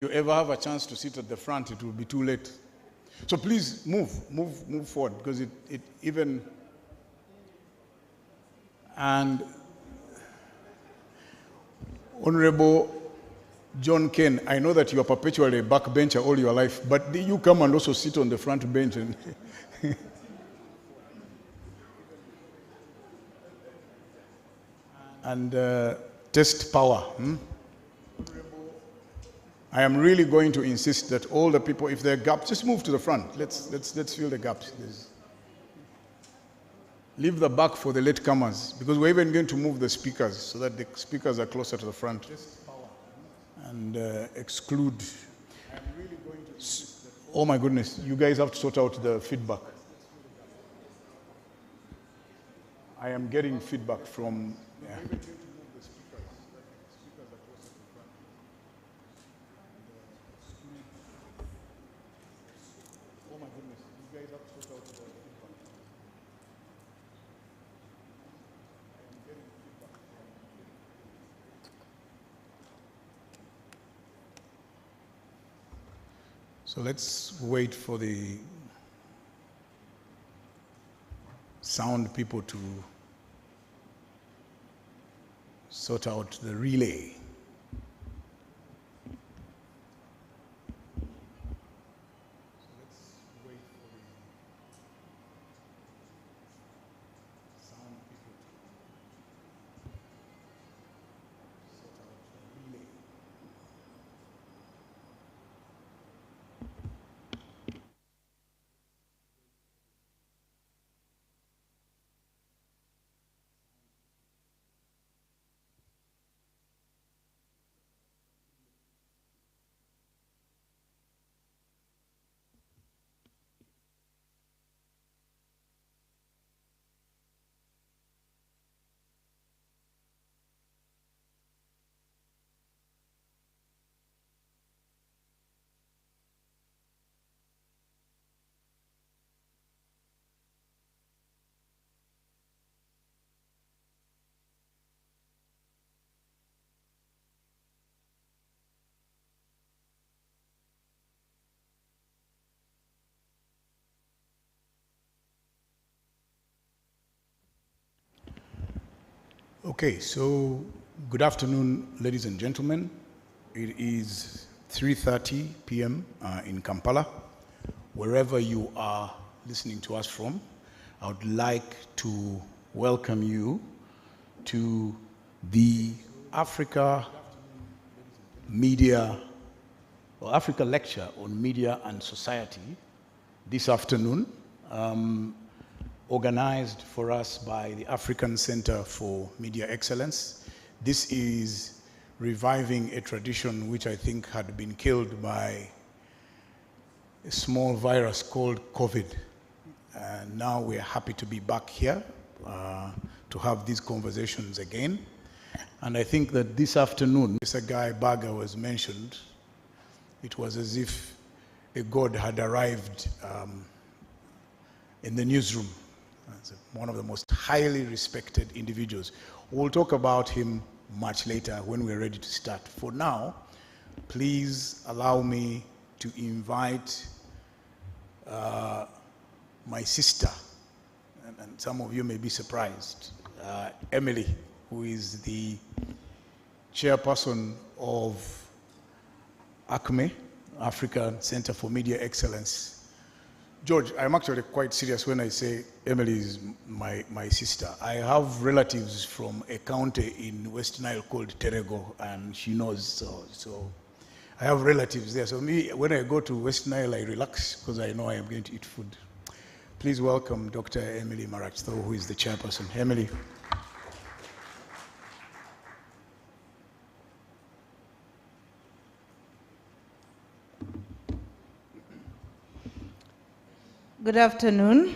you ever have a chance to sit at the front, it will be too late. So please move forward, because it even, and Honorable John Ken, I know that you are perpetually a backbencher all your life, but you come and also sit on the front bench and test power. I am really going to insist that all the people, if there are gaps, just move to the front. Let's fill the gaps. Leave the back for the latecomers, because we're even going to move the speakers so that the speakers are closer to the front. And exclude. I'm really going to oh my goodness, you guys have to sort out the feedback. I am getting feedback from. Yeah. Oh my goodness, you guys have to sort out the feedback. I am getting feedback. So let's wait for the sound people to sort out the relay. Okay, so good afternoon, ladies and gentlemen. It is 3:30 p.m. In Kampala. Wherever you are listening to us from, I would like to welcome you to the Africa Lecture on Media and Society this afternoon. Organized for us by the African Center for Media Excellence. This is reviving a tradition which I think had been killed by a small virus called COVID. And now we're happy to be back here to have these conversations again. And I think that this afternoon, Mr. Guy Berger was mentioned. It was as if a god had arrived in the newsroom. One of the most highly respected individuals. We'll talk about him much later when we're ready to start. For now, please allow me to invite my sister, and some of you may be surprised, Emily, who is the chairperson of ACME, African Center for Media Excellence. George, I'm actually quite serious when I say Emily is my sister. I have relatives from a county in West Nile called Terego, and she knows, so I have relatives there. So me, when I go to West Nile, I relax because I know I am going to eat food. Please welcome Dr. Emily Marachto, who is the chairperson. Emily. Good afternoon.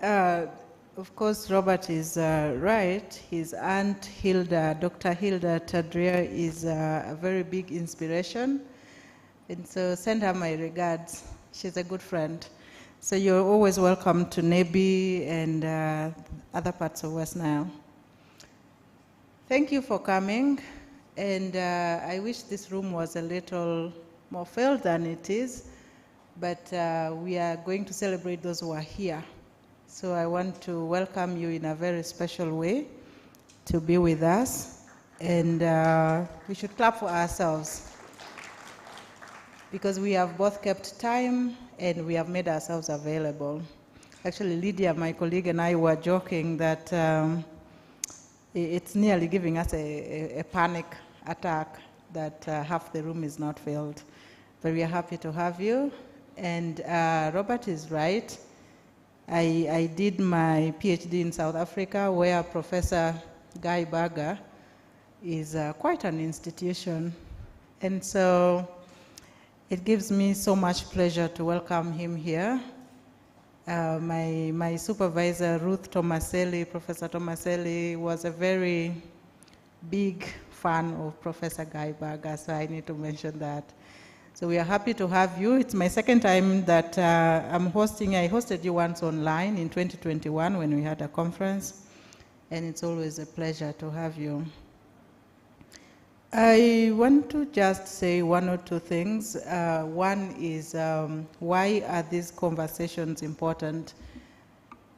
Of course, Robert is right. His aunt Hilda, Dr. Hilda Tadria, is a very big inspiration. And so send her my regards. She's a good friend. So you're always welcome to Nebi and other parts of West Nile. Thank you for coming. And I wish this room was a little more filled than it is, but we are going to celebrate those who are here. So I want to welcome you in a very special way to be with us. And we should clap for ourselves, because we have both kept time and we have made ourselves available. Actually, Lydia, my colleague, and I were joking that it's nearly giving us a panic attack that half the room is not filled. But we are happy to have you. And Robert is right. I did my PhD in South Africa, where Professor Guy Berger is quite an institution. And so it gives me so much pleasure to welcome him here. My supervisor, Ruth Tomaselli, Professor Tomaselli, was a very big fan of Professor Guy Berger, so I need to mention that. So we are happy to have you. It's my second time that I'm hosting. I hosted you once online in 2021 when we had a conference, and it's always a pleasure to have you. I want to just say one or two things. One is, why are these conversations important?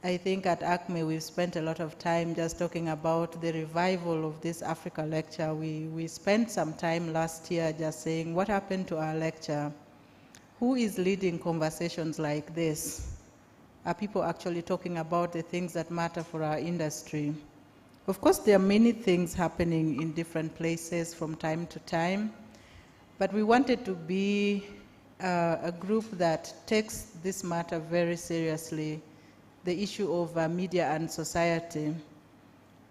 I think at ACME we've spent a lot of time just talking about the revival of this Africa lecture. We spent some time last year just saying, what happened to our lecture? Who is leading conversations like this? Are people actually talking about the things that matter for our industry? Of course, there are many things happening in different places from time to time, but we wanted to be a group that takes this matter very seriously, the issue of media and society,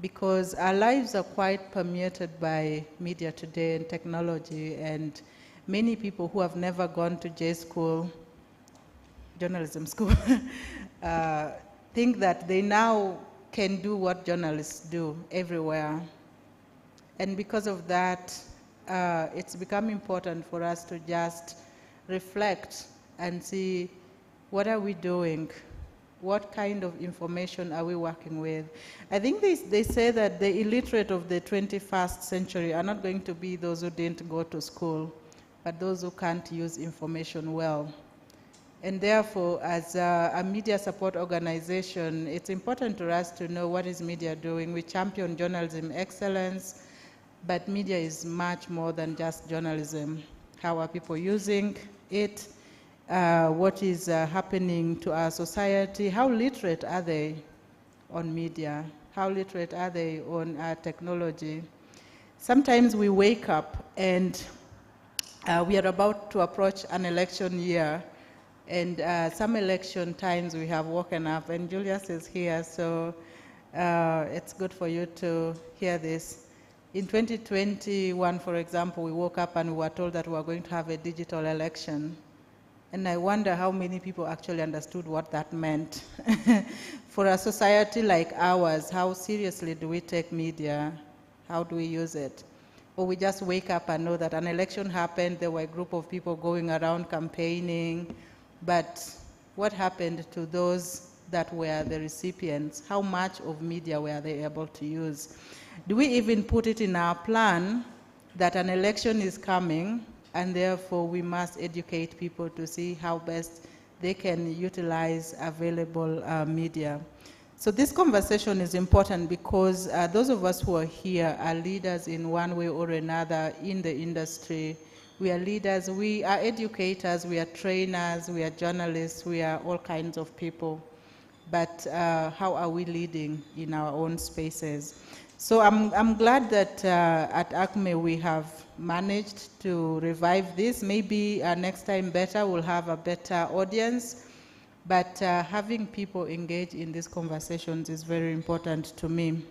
because our lives are quite permeated by media today and technology, and many people who have never gone to J school, journalism school, think that they now can do what journalists do everywhere. And because of that, it's become important for us to just reflect and see, what are we doing? What kind of information are we working with? I think they say that the illiterate of the 21st century are not going to be those who didn't go to school, but those who can't use information well. And therefore, as a media support organization, it's important to us to know what is media doing. We champion journalism excellence, but media is much more than just journalism. How are people using it? What is happening to our society? How literate are they on media? How literate are they on technology? Sometimes we wake up and we are about to approach an election year, and some election times we have woken up, and Julius is here, so it's good for you to hear this. In 2021, for example, we woke up and we were told that we were going to have a digital election. And I wonder how many people actually understood what that meant. For a society like ours, how seriously do we take media? How do we use it? Or we just wake up and know that an election happened, there were a group of people going around campaigning, but what happened to those that were the recipients? How much of media were they able to use? Do we even put it in our plan that an election is coming, and therefore we must educate people to see how best they can utilize available media? So this conversation is important because those of us who are here are leaders in one way or another in the industry. We are leaders, we are educators, we are trainers, we are journalists, we are all kinds of people. But how are we leading in our own spaces? So I'm glad that at ACME we have managed to revive this. Maybe next time better, we'll have a better audience. But having people engage in these conversations is very important to me.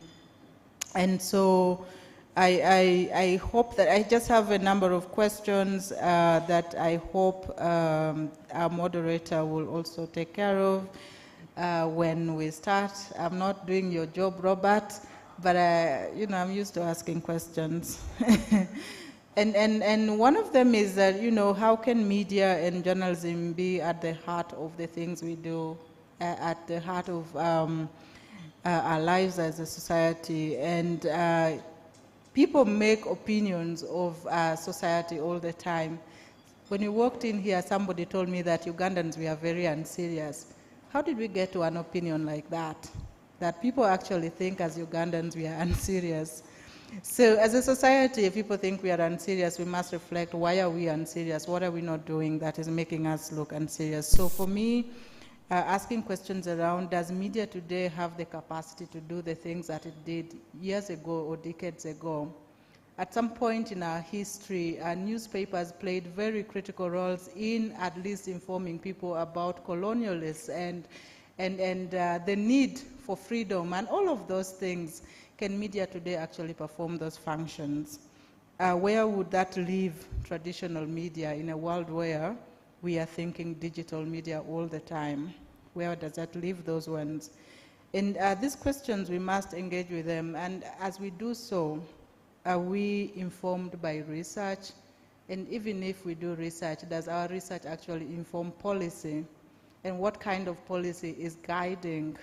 And so I hope that I just have a number of questions that I hope our moderator will also take care of when we start. I'm not doing your job, Robert, but you know, I'm used to asking questions. And one of them is that, you know, how can media and journalism be at the heart of the things we do, at the heart of our lives as a society? And people make opinions of society all the time. When you walked in here, somebody told me that Ugandans were very unserious. How did we get to an opinion like that? That people actually think as Ugandans we are unserious. So as a society, if people think we are unserious, we must reflect, why are we unserious? What are we not doing that is making us look unserious? So for me, asking questions around, does media today have the capacity to do the things that it did years ago or decades ago? At some point in our history, newspapers played very critical roles in at least informing people about colonialists and the need for freedom and all of those things. Can media today actually perform those functions? Where would that leave traditional media in a world where we are thinking digital media all the time? Where does that leave those ones? And these questions, we must engage with them. And as we do so, are we informed by research? And even if we do research, does our research actually inform policy? And what kind of policy is guiding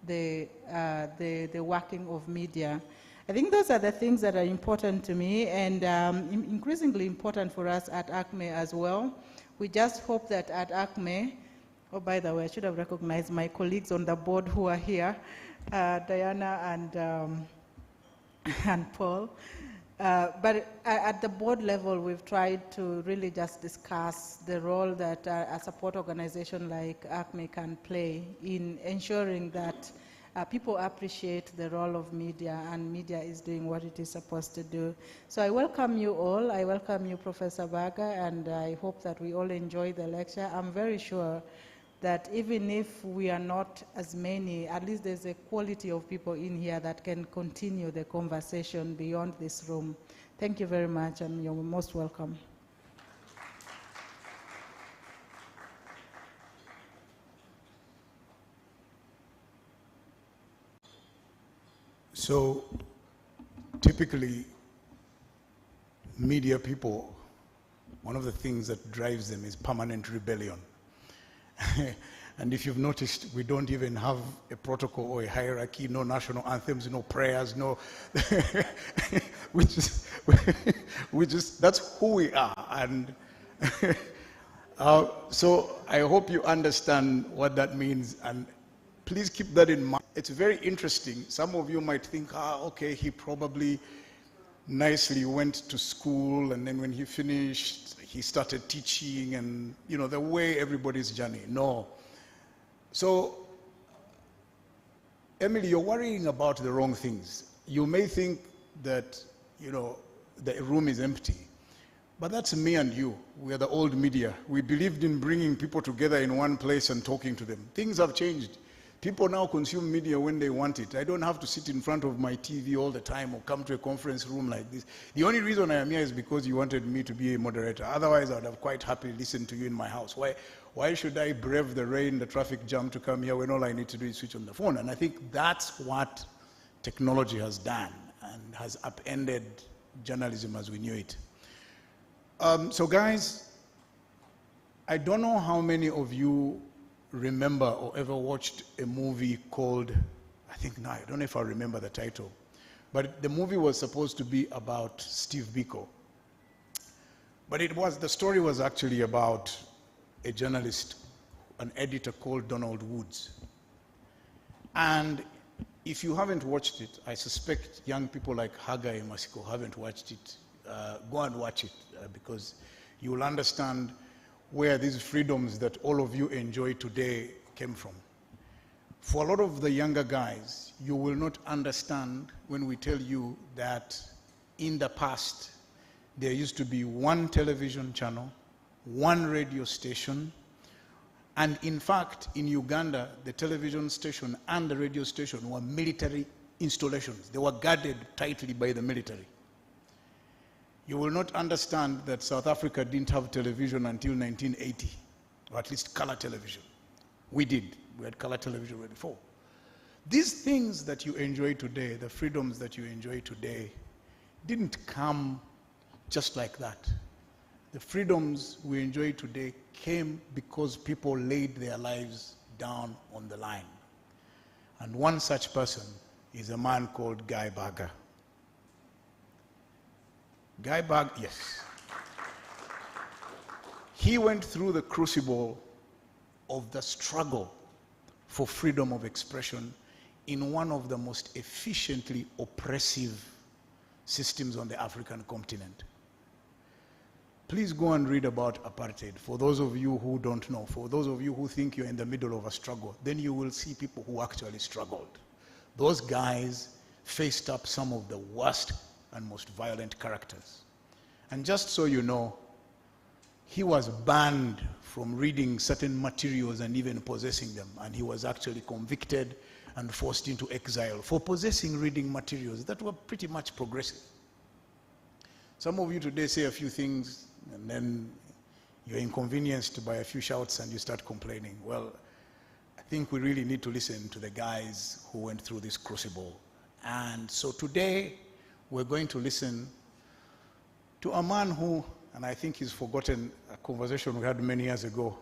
the working of media? I think those are the things that are important to me and increasingly important for us at ACME as well. We just hope that at ACME, oh, by the way, I should have recognized my colleagues on the board who are here, Diana and Paul. But at the board level, we've tried to really just discuss the role that a support organization like ACME can play in ensuring that people appreciate the role of media and media is doing what it is supposed to do. So I welcome you all. I welcome you, Professor Berger, and I hope that we all enjoy the lecture. I'm very sure that even if we are not as many, at least there's a quality of people in here that can continue the conversation beyond this room. Thank you very much, and you're most welcome. So, typically, media people, one of the things that drives them is permanent rebellion. And if you've noticed, we don't even have a protocol or a hierarchy, no national anthems, no prayers, no, that's who we are. And so I hope you understand what that means, and please keep that in mind. It's very interesting. Some of you might think, okay, he probably nicely went to school, and then when he finished, he started teaching, and the way everybody's journey. No. So, Emily, you're worrying about the wrong things. You may think that, the room is empty, but that's me and you. We are the old media. We believed in bringing people together in one place and talking to them. Things have changed. People now consume media when they want it. I don't have to sit in front of my TV all the time or come to a conference room like this. The only reason I am here is because you wanted me to be a moderator. Otherwise, I would have quite happily listened to you in my house. Why should I brave the rain, the traffic jam to come here when all I need to do is switch on the phone? And I think that's what technology has done and has upended journalism as we knew it. So guys, I don't know how many of you remember or ever watched a movie called, I don't know if I remember the title, but the movie was supposed to be about Steve Biko. But the story was actually about a journalist, an editor called Donald Woods. And if you haven't watched it, I suspect young people like Haga and Masiko haven't watched it. Go and watch it because you will understand where these freedoms that all of you enjoy today came from. For a lot of the younger guys, you will not understand when we tell you that in the past, there used to be one television channel, one radio station, and in fact, in Uganda, the television station and the radio station were military installations. They were guarded tightly by the military. You will not understand that South Africa didn't have television until 1980, or at least color television. We did. We had color television way before. These things that you enjoy today, the freedoms that you enjoy today, didn't come just like that. The freedoms we enjoy today came because people laid their lives down on the line. And one such person is a man called Guy Berger. Guy Berger, yes. He went through the crucible of the struggle for freedom of expression in one of the most efficiently oppressive systems on the African continent. Please go and read about apartheid. For those of you who don't know, for those of you who think you're in the middle of a struggle, then you will see people who actually struggled. Those guys faced up some of the worst and most violent characters. And just so you know, he was banned from reading certain materials and even possessing them. And he was actually convicted and forced into exile for possessing reading materials that were pretty much progressive. Some of you today say a few things and then you're inconvenienced by a few shouts and you start complaining. Well, I think we really need to listen to the guys who went through this crucible. And so today we're going to listen to a man who, and I think he's forgotten a conversation we had many years ago,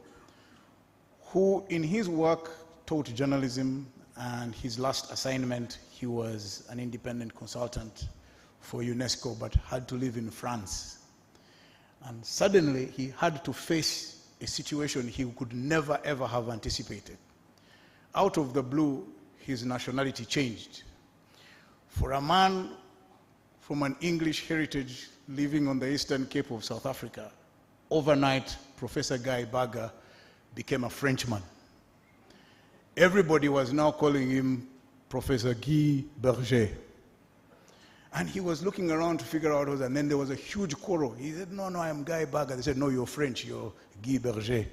who in his work taught journalism, and his last assignment, he was an independent consultant for UNESCO, but had to live in France. And suddenly he had to face a situation he could never ever have anticipated. Out of the blue, his nationality changed. For a man from an English heritage living on the Eastern Cape of South Africa, overnight, Professor Guy Berger became a Frenchman. Everybody was now calling him Professor Guy Berger. And he was looking around to figure out who, and then there was a huge quarrel. He said, no, I am Guy Berger. They said, no, you're French, you're Guy Berger.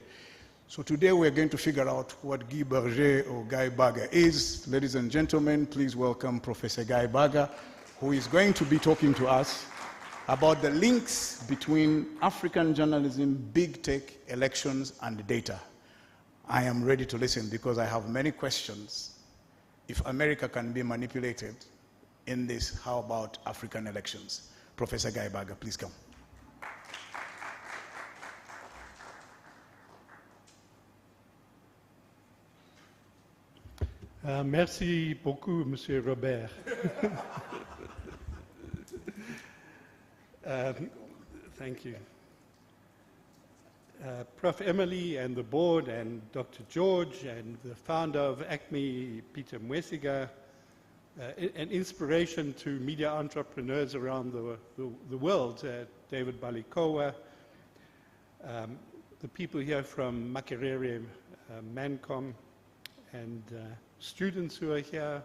So today we're going to figure out what Guy Berger or Guy Berger is. Ladies and gentlemen, please welcome Professor Guy Berger, who is going to be talking to us about the links between African journalism, big tech, elections, and data. I am ready to listen because I have many questions. If America can be manipulated in this, how about African elections? Professor Guy Berger, please come. Merci beaucoup, Monsieur Robert. Thank you. Prof. Emily and the board and Dr. George and the founder of ACME, Peter Mwesiga, an inspiration to media entrepreneurs around the world, David Balikowa, the people here from Makerere, Mancom, and students who are here,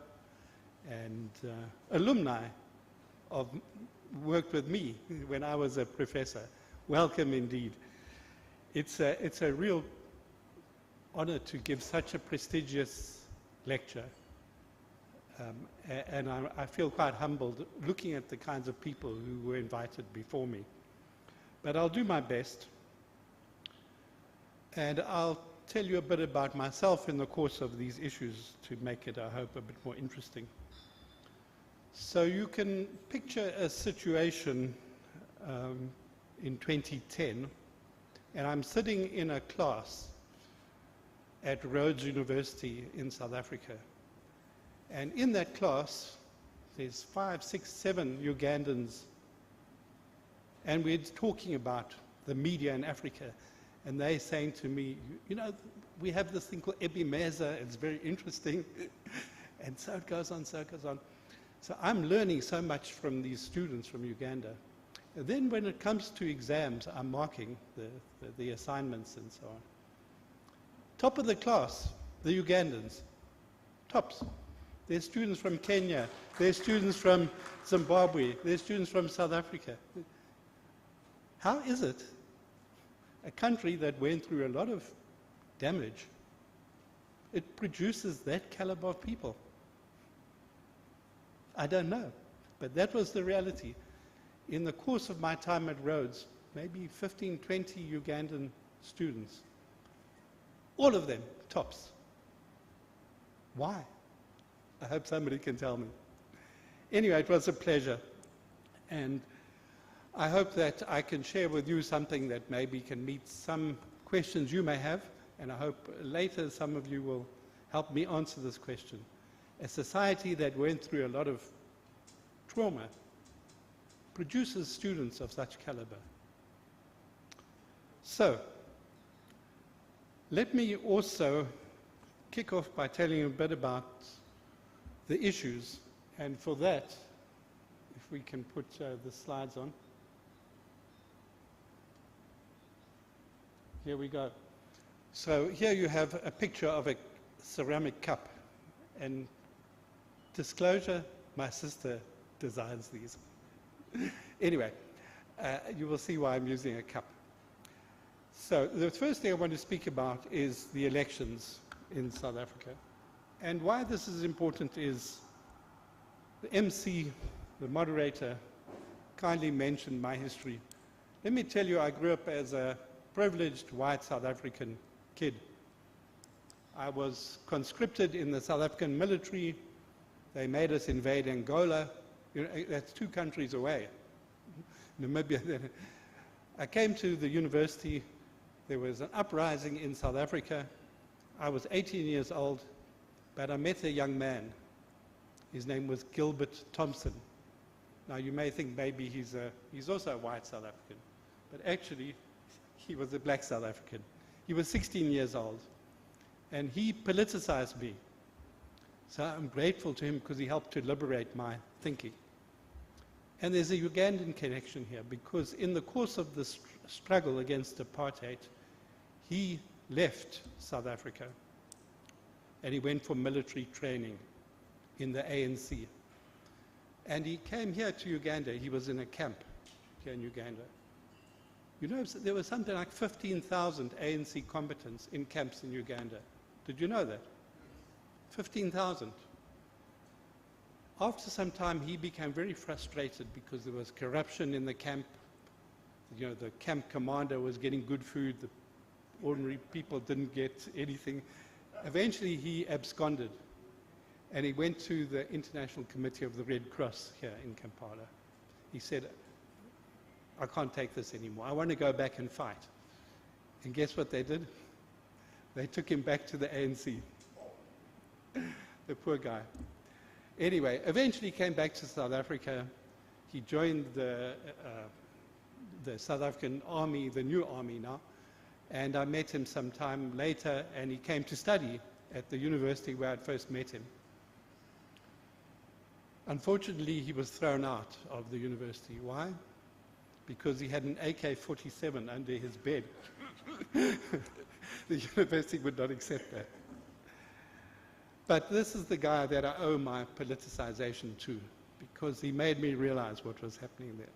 and alumni of worked with me when I was a professor. Welcome indeed. It's a real honor to give such a prestigious lecture. And I feel quite humbled looking at the kinds of people who were invited before me. But I'll do my best. And I'll tell you a bit about myself in the course of these issues to make it, I hope, a bit more interesting. So you can picture a situation in 2010, and I'm sitting in a class at Rhodes University in South Africa. And in that class, there's 5, 6, 7 Ugandans, and we're talking about the media in Africa. And they're saying to me, you know, we have this thing called Ebimeza, it's very interesting. And so it goes on, so it goes on. So I'm learning so much from these students from Uganda. And then when it comes to exams, I'm marking the assignments and so on. Top of the class, the Ugandans, tops. There's students from Kenya, there's students from Zimbabwe, there's students from South Africa. How is it a country that went through a lot of damage, it produces that caliber of people? I don't know, but that was the reality. In the course of my time at Rhodes, maybe 15, 20 Ugandan students, all of them tops. Why? I hope somebody can tell me. Anyway, it was a pleasure. And I hope that I can share with you something that maybe can meet some questions you may have, and I hope later some of you will help me answer this question. A society that went through a lot of trauma produces students of such caliber. So, let me also kick off by telling you a bit about the issues, and for that, if we can put the slides on. Here we go. So here you have a picture of a ceramic cup, and disclosure, my sister designs these. Anyway, you will see why I'm using a cup. So the first thing I want to speak about is the elections in South Africa. And why this is important is the MC, the moderator, kindly mentioned my history. Let me tell you, I grew up as a privileged white South African kid. I was conscripted in the South African military. They made us invade Angola. You know, that's 2 countries away. Namibia. I came to the university. There was an uprising in South Africa. I was 18 years old, but I met a young man. His name was Gilbert Thompson. Now you may think maybe he's also a white South African, but actually he was a black South African. He was 16 years old, and he politicized me. So I'm grateful to him because he helped to liberate my thinking. And there's a Ugandan connection here, because in the course of the struggle against apartheid, he left South Africa and he went for military training in the ANC. And he came here to Uganda. He was in a camp here in Uganda. You know, there was something like 15,000 ANC combatants in camps in Uganda. Did you know that? 15,000. After some time, he became very frustrated because there was corruption in the camp. You know, the camp commander was getting good food. The ordinary people didn't get anything. Eventually, he absconded, and he went to the International Committee of the Red Cross here in Kampala. He said, I can't take this anymore. I want to go back and fight. And guess what they did? They took him back to the ANC. The poor guy. Anyway, eventually he came back to South Africa. He joined the South African Army, the new army now, and I met him some time later, and he came to study at the university where I'd first met him. Unfortunately, he was thrown out of the university. Why? Because he had an AK-47 under his bed. The university would not accept that. But this is the guy that I owe my politicization to, because he made me realize what was happening there.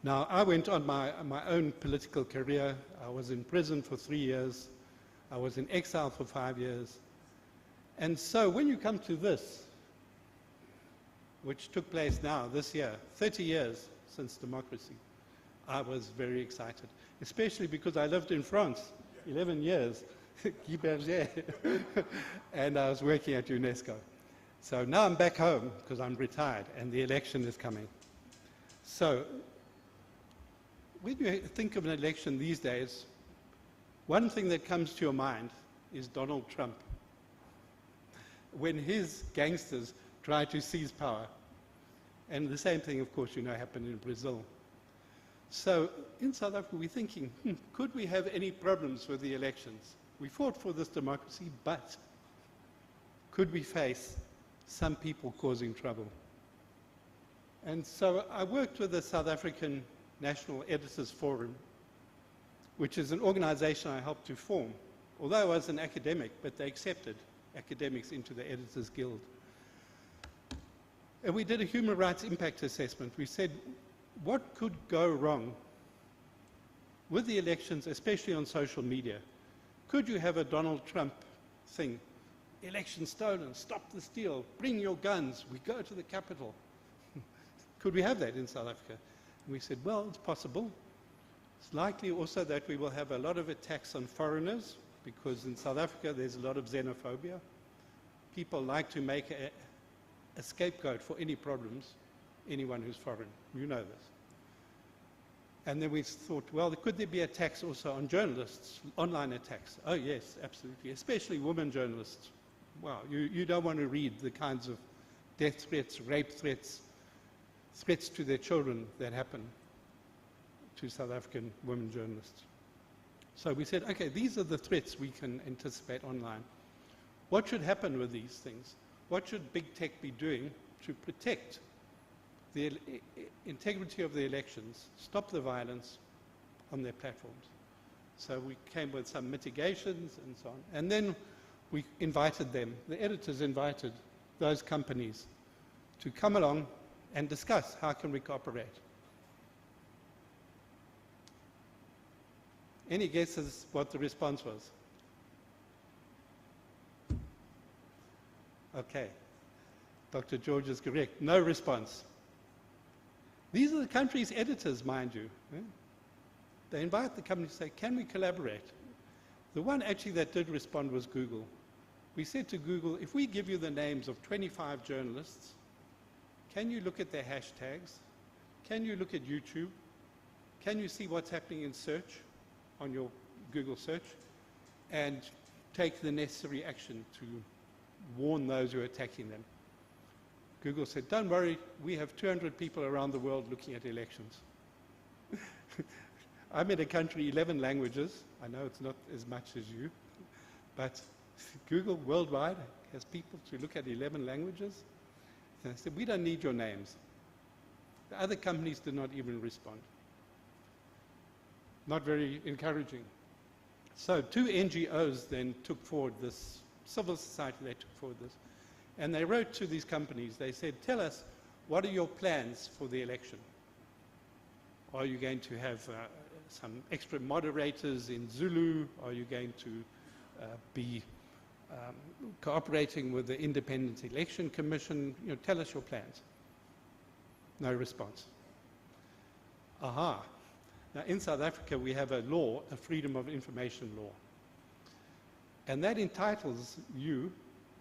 Now, I went on my own political career. I was in prison for 3 years. I was in exile for 5 years. And so when you come to this, which took place now, this year, 30 years since democracy, I was very excited, especially because I lived in France 11 years, Berger, and I was working at UNESCO. So now I'm back home because I'm retired and the election is coming. So when you think of an election these days, one thing that comes to your mind is Donald Trump. When his gangsters try to seize power. And the same thing, of course, you know, happened in Brazil. So in South Africa, we're thinking, could we have any problems with the elections? We fought for this democracy, but could we face some people causing trouble? And so I worked with the South African National Editors Forum, which is an organization I helped to form. Although I was an academic, but they accepted academics into the Editors Guild. And we did a human rights impact assessment. We said, what could go wrong with the elections, especially on social media? Could you have a Donald Trump thing? Election stolen, stop the steal, bring your guns, we go to the Capitol. Could we have that in South Africa? And we said, well, it's possible. It's likely also that we will have a lot of attacks on foreigners, because in South Africa there's a lot of xenophobia. People like to make a scapegoat for any problems, anyone who's foreign. You know this. And then we thought, well, could there be attacks also on journalists, online attacks? Oh, yes, absolutely, especially women journalists. Wow, you don't want to read the kinds of death threats, rape threats, threats to their children that happen to South African women journalists. So we said, okay, these are the threats we can anticipate online. What should happen with these things? What should big tech be doing to protect the integrity of the elections, stop the violence on their platforms? So we came with some mitigations and so on. And then we invited them, the editors invited those companies to come along and discuss how can we cooperate. Any guesses what the response was? Okay. Dr. George is correct. No response. These are the country's editors, mind you. Yeah? They invite the company to say, can we collaborate? The one actually that did respond was Google. We said to Google, if we give you the names of 25 journalists, can you look at their hashtags? Can you look at YouTube? Can you see what's happening in search on your Google search? And take the necessary action to warn those who are attacking them. Google said, don't worry, we have 200 people around the world looking at elections. I'm in a country, 11 languages. I know it's not as much as you, but Google worldwide has people to look at 11 languages. And I said, we don't need your names. The other companies did not even respond. Not very encouraging. So 2 NGOs then took forward this, civil society, they took forward this. And they wrote to these companies, they said, tell us, what are your plans for the election? Are you going to have some extra moderators in Zulu? Are you going to be cooperating with the Independent Election Commission? You know, tell us your plans. No response. Aha. Now in South Africa we have a law, a Freedom of Information law. And that entitles you,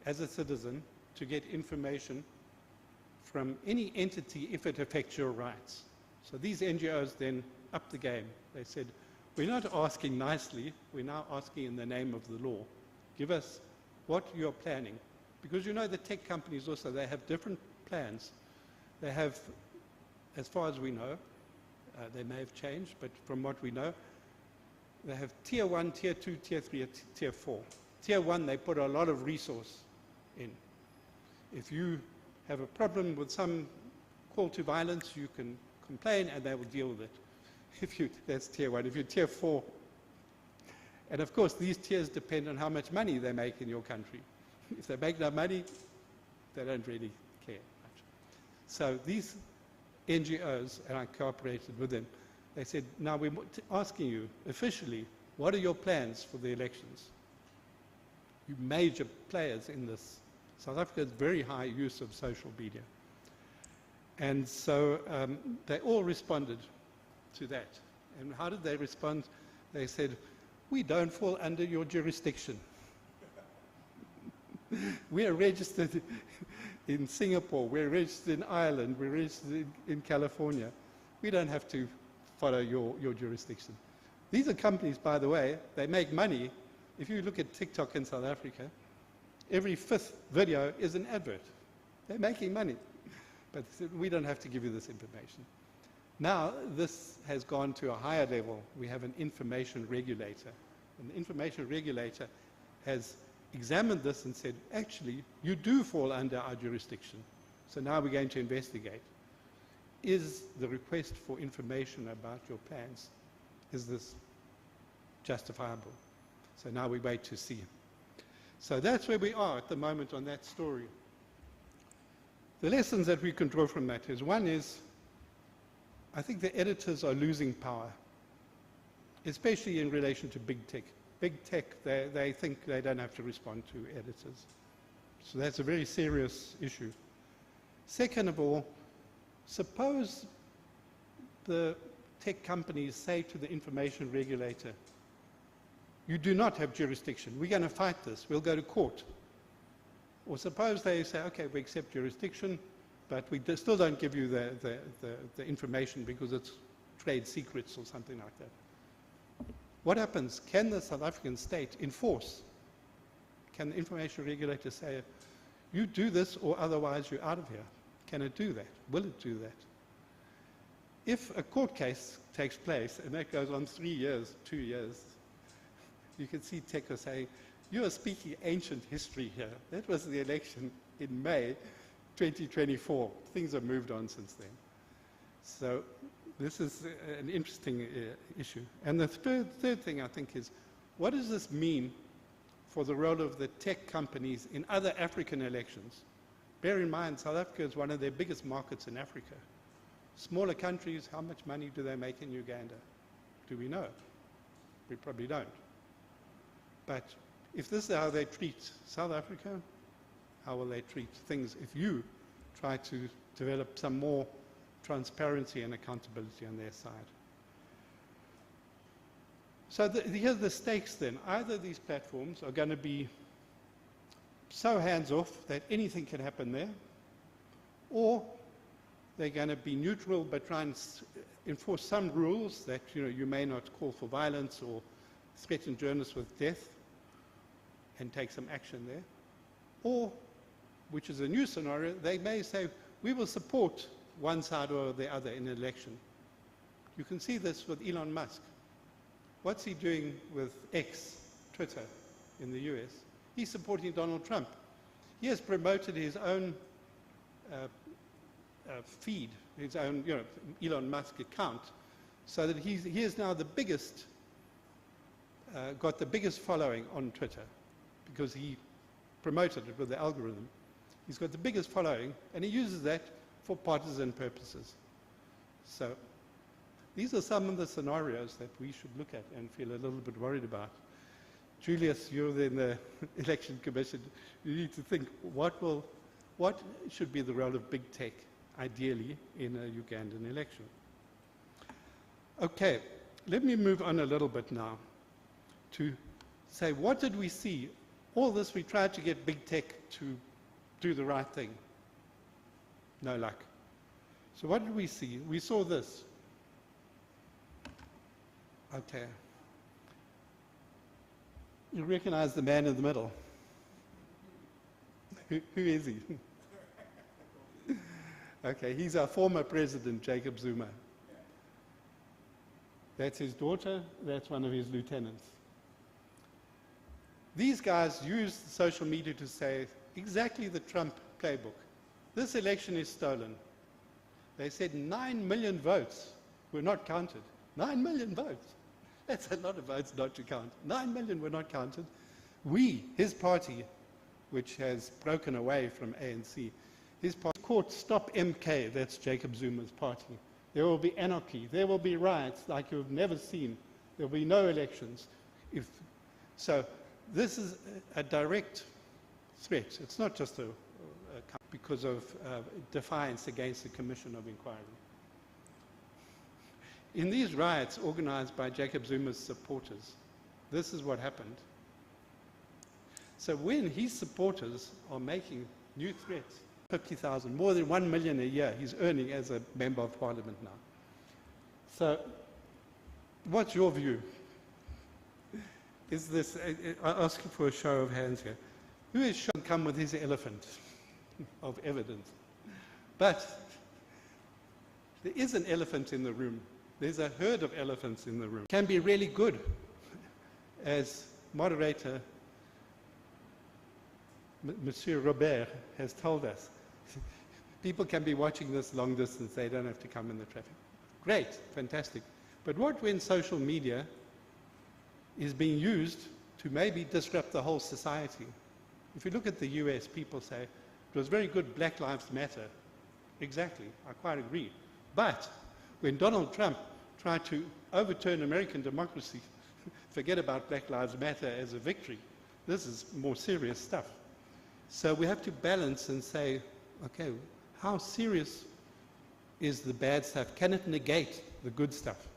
as a citizen, to get information from any entity if it affects your rights. So these NGOs then upped the game. They said, we're not asking nicely, we're now asking in the name of the law. Give us what you're planning. Because you know the tech companies also, they have different plans. They have, as far as we know, they may have changed, but from what we know, they have tier 1, tier 2, tier 3, tier 4. Tier 1, they put a lot of resource in. If you have a problem with some call to violence, you can complain and they will deal with it. That's tier 1. If you're tier 4, and of course these tiers depend on how much money they make in your country. If they make no money, they don't really care much. So these NGOs, and I cooperated with them, they said, now we're asking you officially, what are your plans for the elections? You major players in this. South Africa has very high use of social media. And so they all responded to that. And how did they respond? They said, we don't fall under your jurisdiction. We are registered in Singapore, we're registered in Ireland, we're registered in California. We don't have to follow your jurisdiction. These are companies, by the way, they make money. If you look at TikTok in South Africa, every 5th video is an advert. They're making money. But we don't have to give you this information. Now, this has gone to a higher level. We have an information regulator. And the information regulator has examined this and said, actually, you do fall under our jurisdiction. So now we're going to investigate. Is the request for information about your plans, is this justifiable? So now we wait to see. So that's where we are at the moment on that story. The lessons that we can draw from that is, one is, I think the editors are losing power, especially in relation to big tech. Big tech, they think they don't have to respond to editors. So that's a very serious issue. Second of all, suppose the tech companies say to the information regulator, you do not have jurisdiction, we're going to fight this, we'll go to court. Or suppose they say, okay, we accept jurisdiction, but we still don't give you the information because it's trade secrets or something like that. What happens? Can the South African state enforce? Can the information regulator say, you do this or otherwise you're out of here? Can it do that? Will it do that? if a court case takes place, and that goes on 3 years, 2 years, you can see Teko saying, you are speaking ancient history here. That was the election in May 2024. Things have moved on since then. So this is an interesting issue. And the third thing, I think, is what does this mean for the role of the tech companies in other African elections? Bear in mind, South Africa is one of their biggest markets in Africa. Smaller countries, how much money do they make in Uganda? Do we know? We probably don't. But if this is how they treat South Africa, how will they treat things if you try to develop some more transparency and accountability on their side? So here's the stakes then. Either these platforms are going to be so hands-off that anything can happen there, or they're going to be neutral but try and enforce some rules that you may not call for violence or threaten journalists with death and take some action there. Or, which is a new scenario, they may say, we will support one side or the other in an election. You can see this with Elon Musk. What's he doing with X, Twitter, in the US? He's supporting Donald Trump. He has promoted his own feed, his own Elon Musk account, so that he is now the biggest, got the biggest following on Twitter, because he promoted it with the algorithm. He's got the biggest following, and he uses that for partisan purposes. So these are some of the scenarios that we should look at and feel a little bit worried about. Julius, you're in the Election Commission. You need to think, what should be the role of big tech, ideally, in a Ugandan election? Okay, let me move on a little bit now to say, what did we see? All this, we tried to get big tech to do the right thing. No luck. So what did we see? We saw this. Okay. You recognize the man in the middle. Who is he? Okay, he's our former president, Jacob Zuma. That's his daughter, that's one of his lieutenants. These guys used social media to say exactly the Trump playbook. This election is stolen. They said 9 million votes were not counted. 9 million votes. That's a lot of votes not to count. 9 million were not counted. We, his party, which has broken away from ANC, his party called Stop MK, that's Jacob Zuma's party. There will be anarchy. There will be riots like you've never seen. There will be no elections. So this is a direct threat. It's not just because of defiance against the Commission of Inquiry. In these riots organized by Jacob Zuma's supporters, this is what happened. So when his supporters are making new threats, 50,000, more than 1 million a year he's earning as a member of parliament now. So what's your view? Is this, I'll ask you for a show of hands here. Who has come with his elephant of evidence? But there is an elephant in the room. There's a herd of elephants in the room. Can be really good, as moderator Monsieur Robert has told us. People can be watching this long distance. They don't have to come in the traffic. Great, fantastic. But what when social media is being used to maybe disrupt the whole society? If you look at the US, people say, it was very good, Black Lives Matter. Exactly, I quite agree. But when Donald Trump tried to overturn American democracy, forget about Black Lives Matter as a victory. This is more serious stuff. So we have to balance and say, okay, how serious is the bad stuff? Can it negate the good stuff?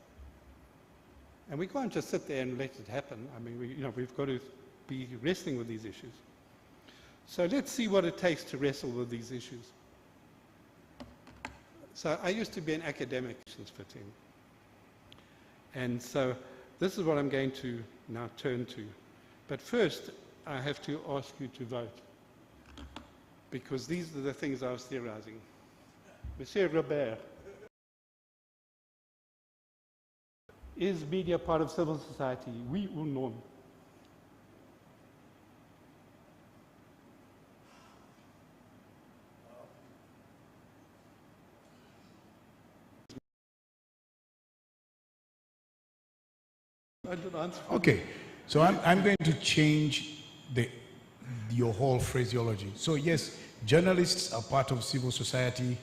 And we can't just sit there and let it happen. I mean, we've got to be wrestling with these issues. So let's see what it takes to wrestle with these issues. So I used to be an academic for team. And so this is what I'm going to now turn to. But first, I have to ask you to vote, because these are the things I was theorizing. Monsieur Robert, Is media part of civil society? Oui ou non? Okay, so I'm going to change your whole phraseology. So yes, journalists are part of civil society,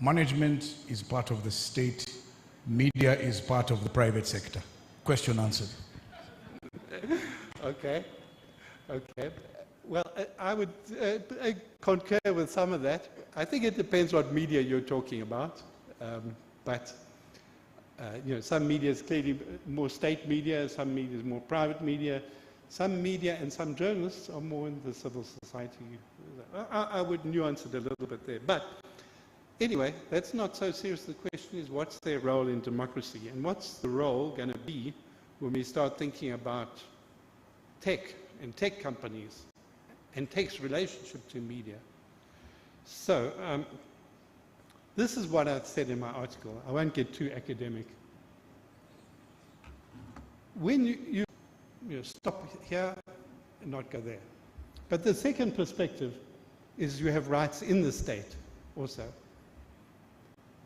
management is part of the state, media is part of the private sector. Question answered. Okay, okay. Well, I would concur with some of that. I think it depends what media you're talking about, but you know, some media is clearly more state media, some media is more private media, some media and some journalists are more in the civil society. I would nuance it a little bit there. But anyway, that's not so serious. The question is, what's their role in democracy? And what's the role going to be when we start thinking about tech and tech companies and tech's relationship to media? So, this is what I've said in my article. I won't get too academic. When you stop here and not go there. But the second perspective is you have rights in the state also.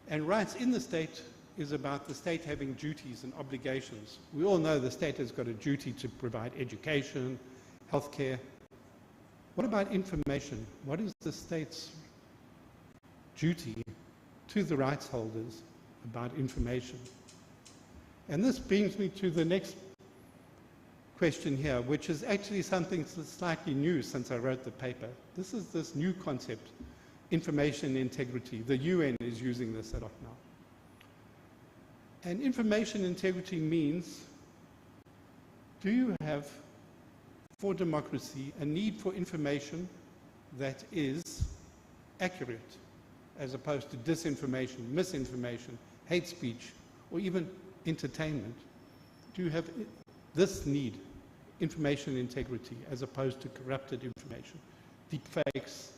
And rights in the state is about the state having duties and obligations. We all know the state has got a duty to provide education, healthcare. What about information? What is the state's duty to the rights holders about information? And this brings me to the next question here, which is actually something slightly new since I wrote the paper. This is this new concept, information integrity. The UN is using this a lot now. And information integrity means, do you have, for democracy, a need for information that is accurate, as opposed to disinformation, misinformation, hate speech, or even entertainment? Do you have this need, information integrity, as opposed to corrupted information, deepfakes,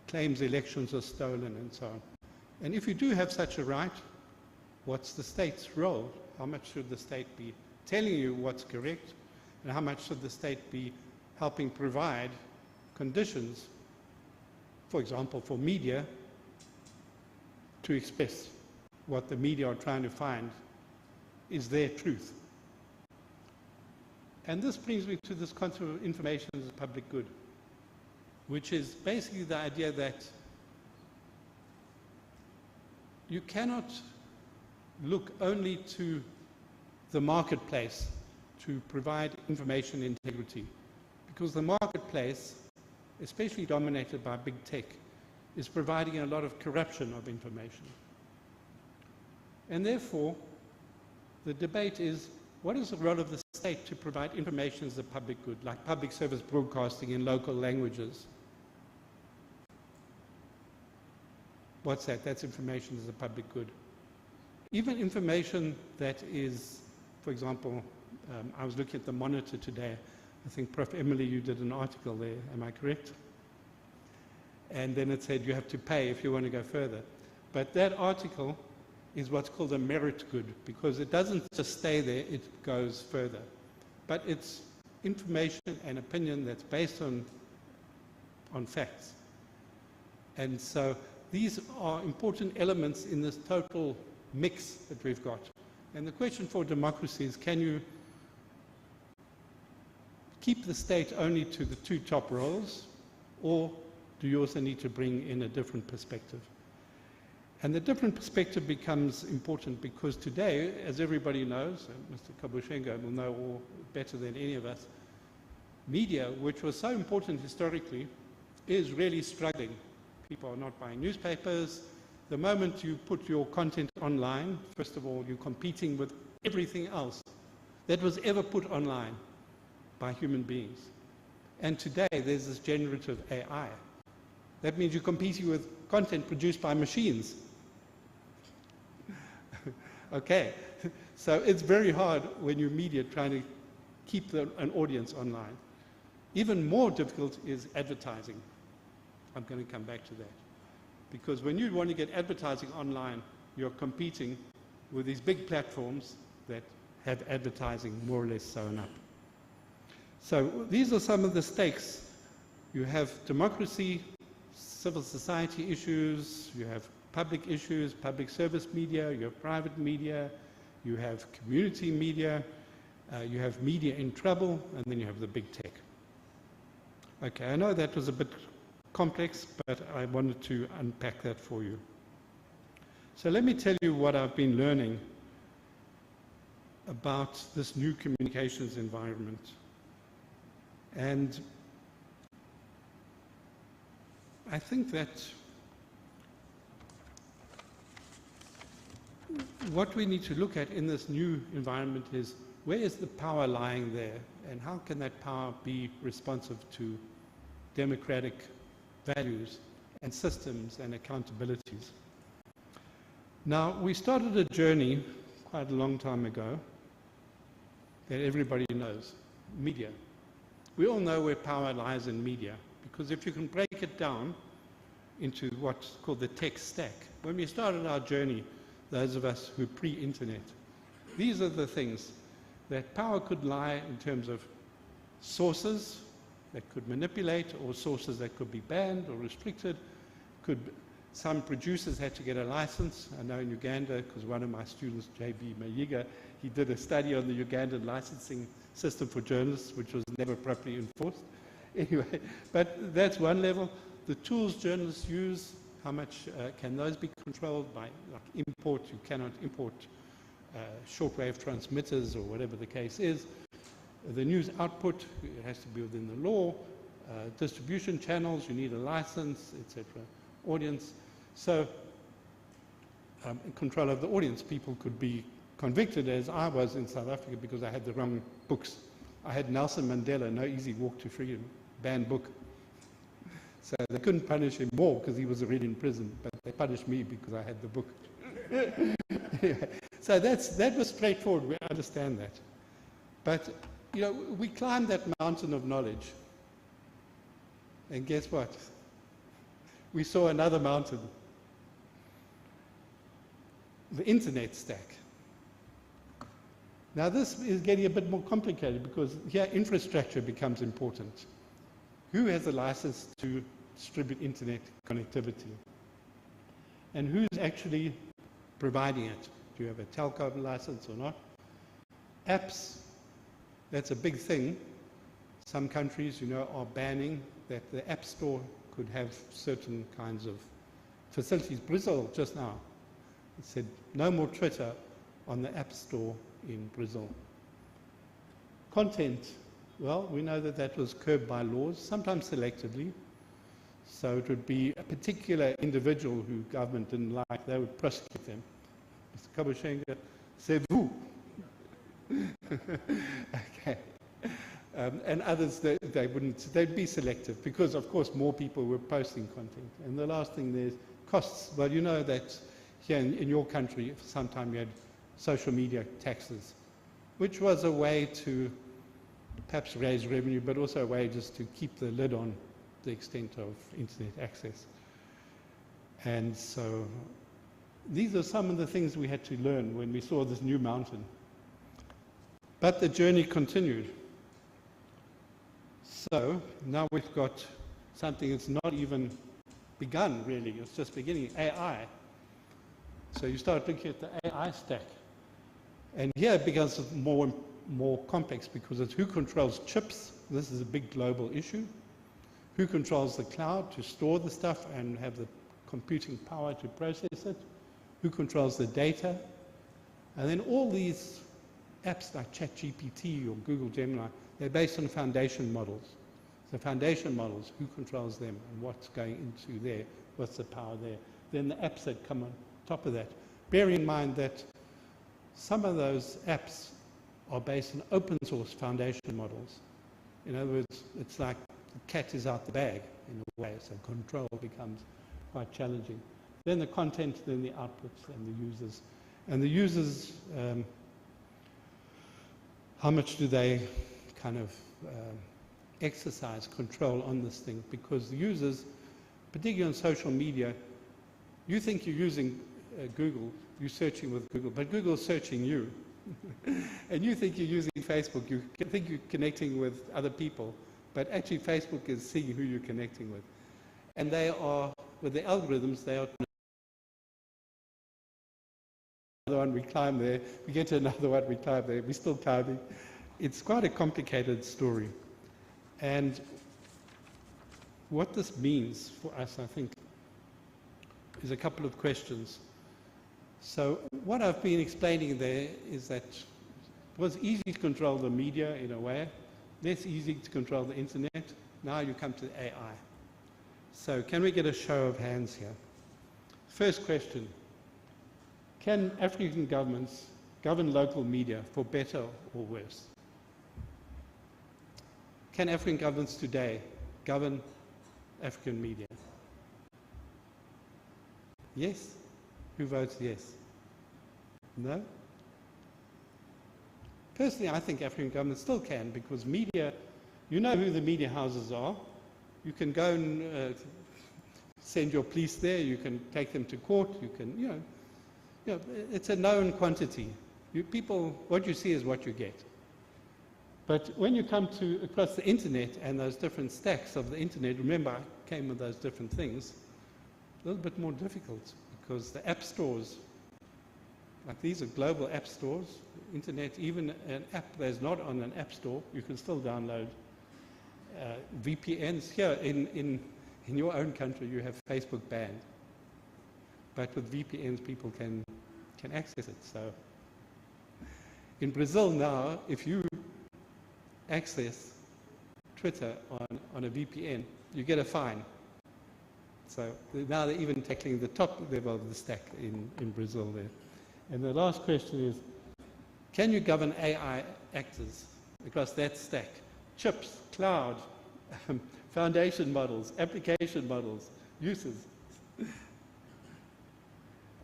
claims elections are stolen, and so on? And if you do have such a right, what's the state's role? How much should the state be telling you what's correct? And how much should the state be helping provide conditions, for example, for media to express what the media are trying to find is their truth? And this brings me to this concept of information as a public good, which is basically the idea that you cannot look only to the marketplace to provide information integrity, because the marketplace, especially dominated by big tech, is providing a lot of corruption of information. And therefore, the debate is, what is the role of the state to provide information as a public good, like public service broadcasting in local languages? What's that? That's information as a public good. Even information that is, for example, I was looking at the Monitor today. I think, Prof. Emily, you did an article there, am I correct? And then it said you have to pay if you want to go further. But that article is what's called a merit good, because it doesn't just stay there, it goes further. But it's information and opinion that's based on facts. And so these are important elements in this total mix that we've got. And the question for democracy is, can you keep the state only to the two top roles, or do you also need to bring in a different perspective? And the different perspective becomes important because today, as everybody knows, and Mr. Kabushenga will know all better than any of us, media, which was so important historically, is really struggling. People are not buying newspapers. The moment you put your content online, first of all, you're competing with everything else that was ever put online by human beings. And today, there's this generative AI. That means you're competing with content produced by machines. Okay, so it's very hard when you're media trying to keep an audience online. Even more difficult is advertising. I'm going to come back to that. Because when you want to get advertising online, you're competing with these big platforms that have advertising more or less sewn up. So these are some of the stakes. You have democracy, civil society issues, you have public issues, public service media, you have private media, you have community media, you have media in trouble, and then you have the big tech. Okay, I know that was a bit complex, but I wanted to unpack that for you. So let me tell you what I've been learning about this new communications environment. And I think that what we need to look at in this new environment is, where is the power lying there, and how can that power be responsive to democratic values and systems and accountabilities? Now, we started a journey quite a long time ago that everybody knows, media. We all know where power lies in media, because if you can break it down into what's called the tech stack. When we started our journey, those of us who are pre-internet, these are the things that power could lie in terms of sources that could manipulate, or sources that could be banned or restricted. Some producers had to get a license. I know in Uganda, because one of my students, J.B. Mayiga, he did a study on the Ugandan licensing system for journalists, which was never properly enforced. Anyway, but that's one level. The tools journalists use, how much can those be controlled by, like import? You cannot import shortwave transmitters or whatever the case is. The news output, it has to be within the law. Distribution channels, you need a license, etc. Audience. So, control of the audience. People could be convicted, as I was in South Africa, because I had the wrong books. I had Nelson Mandela, No Easy Walk to Freedom, banned book. So they couldn't punish him more because he was already in prison, but they punished me because I had the book. Anyway, so that was straightforward. We understand that. But, you know, we climbed that mountain of knowledge. And guess what? We saw another mountain. The internet stack. Now this is getting a bit more complicated, because here infrastructure becomes important. Who has a license to distribute internet connectivity? And who's actually providing it? Do you have a telco license or not? Apps, that's a big thing. Some countries, you know, are banning that the App Store could have certain kinds of facilities. Brazil, just now, it said no more Twitter on the App Store in Brazil. Content, well, we know that that was curbed by laws, sometimes selectively. So it would be a particular individual who government didn't like, they would prosecute them. Mr. Kabushenga, c'est vous. Okay. And others, they wouldn't, they'd be selective, because of course more people were posting content. And the last thing, there's costs. Well, you know that here in your country, for some time you had social media taxes, which was a way to perhaps raise revenue, but also a way just to keep the lid on the extent of internet access. And so these are some of the things we had to learn when we saw this new mountain. But the journey continued. So now we've got something that's not even begun, really. It's just beginning, AI. So you start looking at the AI stack. And here it becomes more complex, because it's who controls chips. This is a big global issue. Who controls the cloud to store the stuff and have the computing power to process it? Who controls the data? And then all these apps like ChatGPT or Google Gemini, they're based on foundation models. So foundation models, who controls them and what's going into there, what's the power there. Then the apps that come on top of that. Bear in mind that some of those apps are based on open source foundation models. In other words, it's like the cat is out the bag in a way, so control becomes quite challenging. Then the content, then the outputs, and the users. And the users, how much do they kind of exercise control on this thing? Because the users, particularly on social media, you think you're using Google, you're searching with Google, but Google's searching you. And you think you're using Facebook, you think you're connecting with other people, but actually Facebook is seeing who you're connecting with. And they are, with the algorithms, they are another one, we climb there, we get to another one, we climb there, we're still climbing. It's quite a complicated story. And what this means for us, I think, is a couple of questions. So what I've been explaining there is that it was easy to control the media in a way, less easy to control the internet. Now you come to AI. So can we get a show of hands here? First question, can African governments govern local media for better or worse? Can African governments today govern African media? Yes? Who votes yes? No? Personally, I think African governments still can, because media, you know who the media houses are. You can go and send your police there, you can take them to court, you can, you know, it's a known quantity. People, what you see is what you get. But when you come to across the internet and those different stacks of the internet, remember I came with those different things, a little bit more difficult, because the app stores, like these are global app stores, internet, even an app that's not on an app store, you can still download. VPNs here in your own country, you have Facebook banned, but with VPNs people can access it. So in Brazil now, if you access Twitter on a VPN, you get a fine. So now they're even tackling the top level of the stack in Brazil there. And the last question is, can you govern AI actors across that stack? Chips, cloud, foundation models, application models, uses.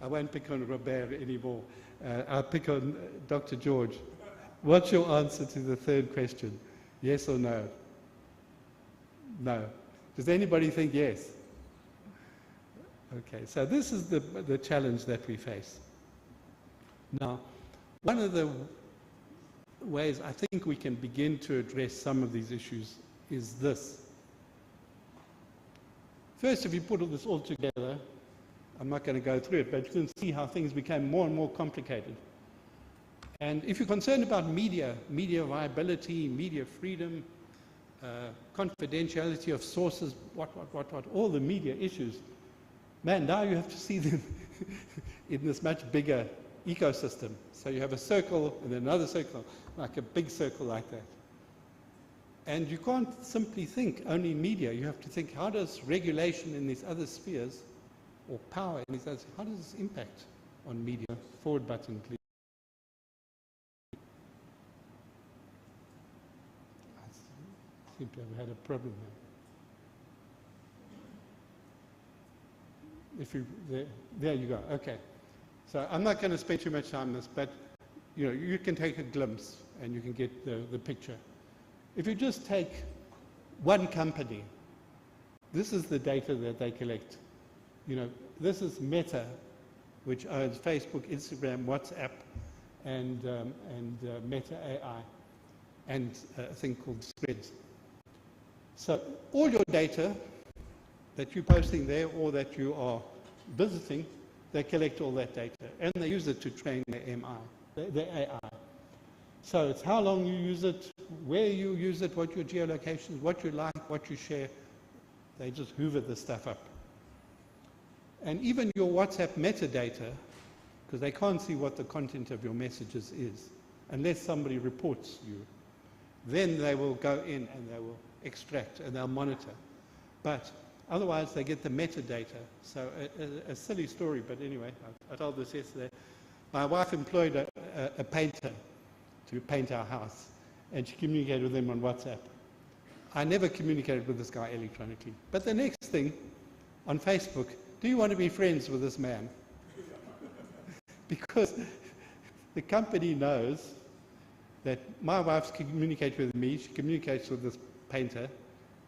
I won't pick on Robert anymore. I'll pick on Dr. George. What's your answer to the third question? Yes or no? No. Does anybody think yes? Okay, so this is the challenge that we face. Now, one of the ways I think we can begin to address some of these issues is this. First, if you put all this all together, I'm not going to go through it, but you can see how things became more and more complicated. And if you're concerned about media viability, media freedom, confidentiality of sources, what, all the media issues, man, now you have to see them in this much bigger ecosystem. So you have a circle and another circle, like a big circle like that. And you can't simply think only media. You have to think, how does regulation in these other spheres, or power in these other spheres, how does this impact on media? Forward button, please. I seem to have had a problem there. If you, there you go, okay. So I'm not going to spend too much time on this, but you can take a glimpse and you can get the picture. If you just take one company, this is the data that they collect. This is Meta, which owns Facebook, Instagram, WhatsApp, and Meta AI, and a thing called Spreads. So all your data that you're posting there or that you are visiting, they collect all that data, and they use it to train their AI. So it's how long you use it, where you use it, what your geolocation is, what you like, what you share. They just hoover the stuff up. And even your WhatsApp metadata, because they can't see what the content of your messages is, unless somebody reports you, then they will go in and they will extract and they'll monitor. But otherwise, they get the metadata. So a silly story, but anyway, I told this yesterday. My wife employed a painter to paint our house, and she communicated with him on WhatsApp. I never communicated with this guy electronically. But the next thing, on Facebook, do you want to be friends with this man? Because the company knows that my wife's communicates with me, she communicates with this painter,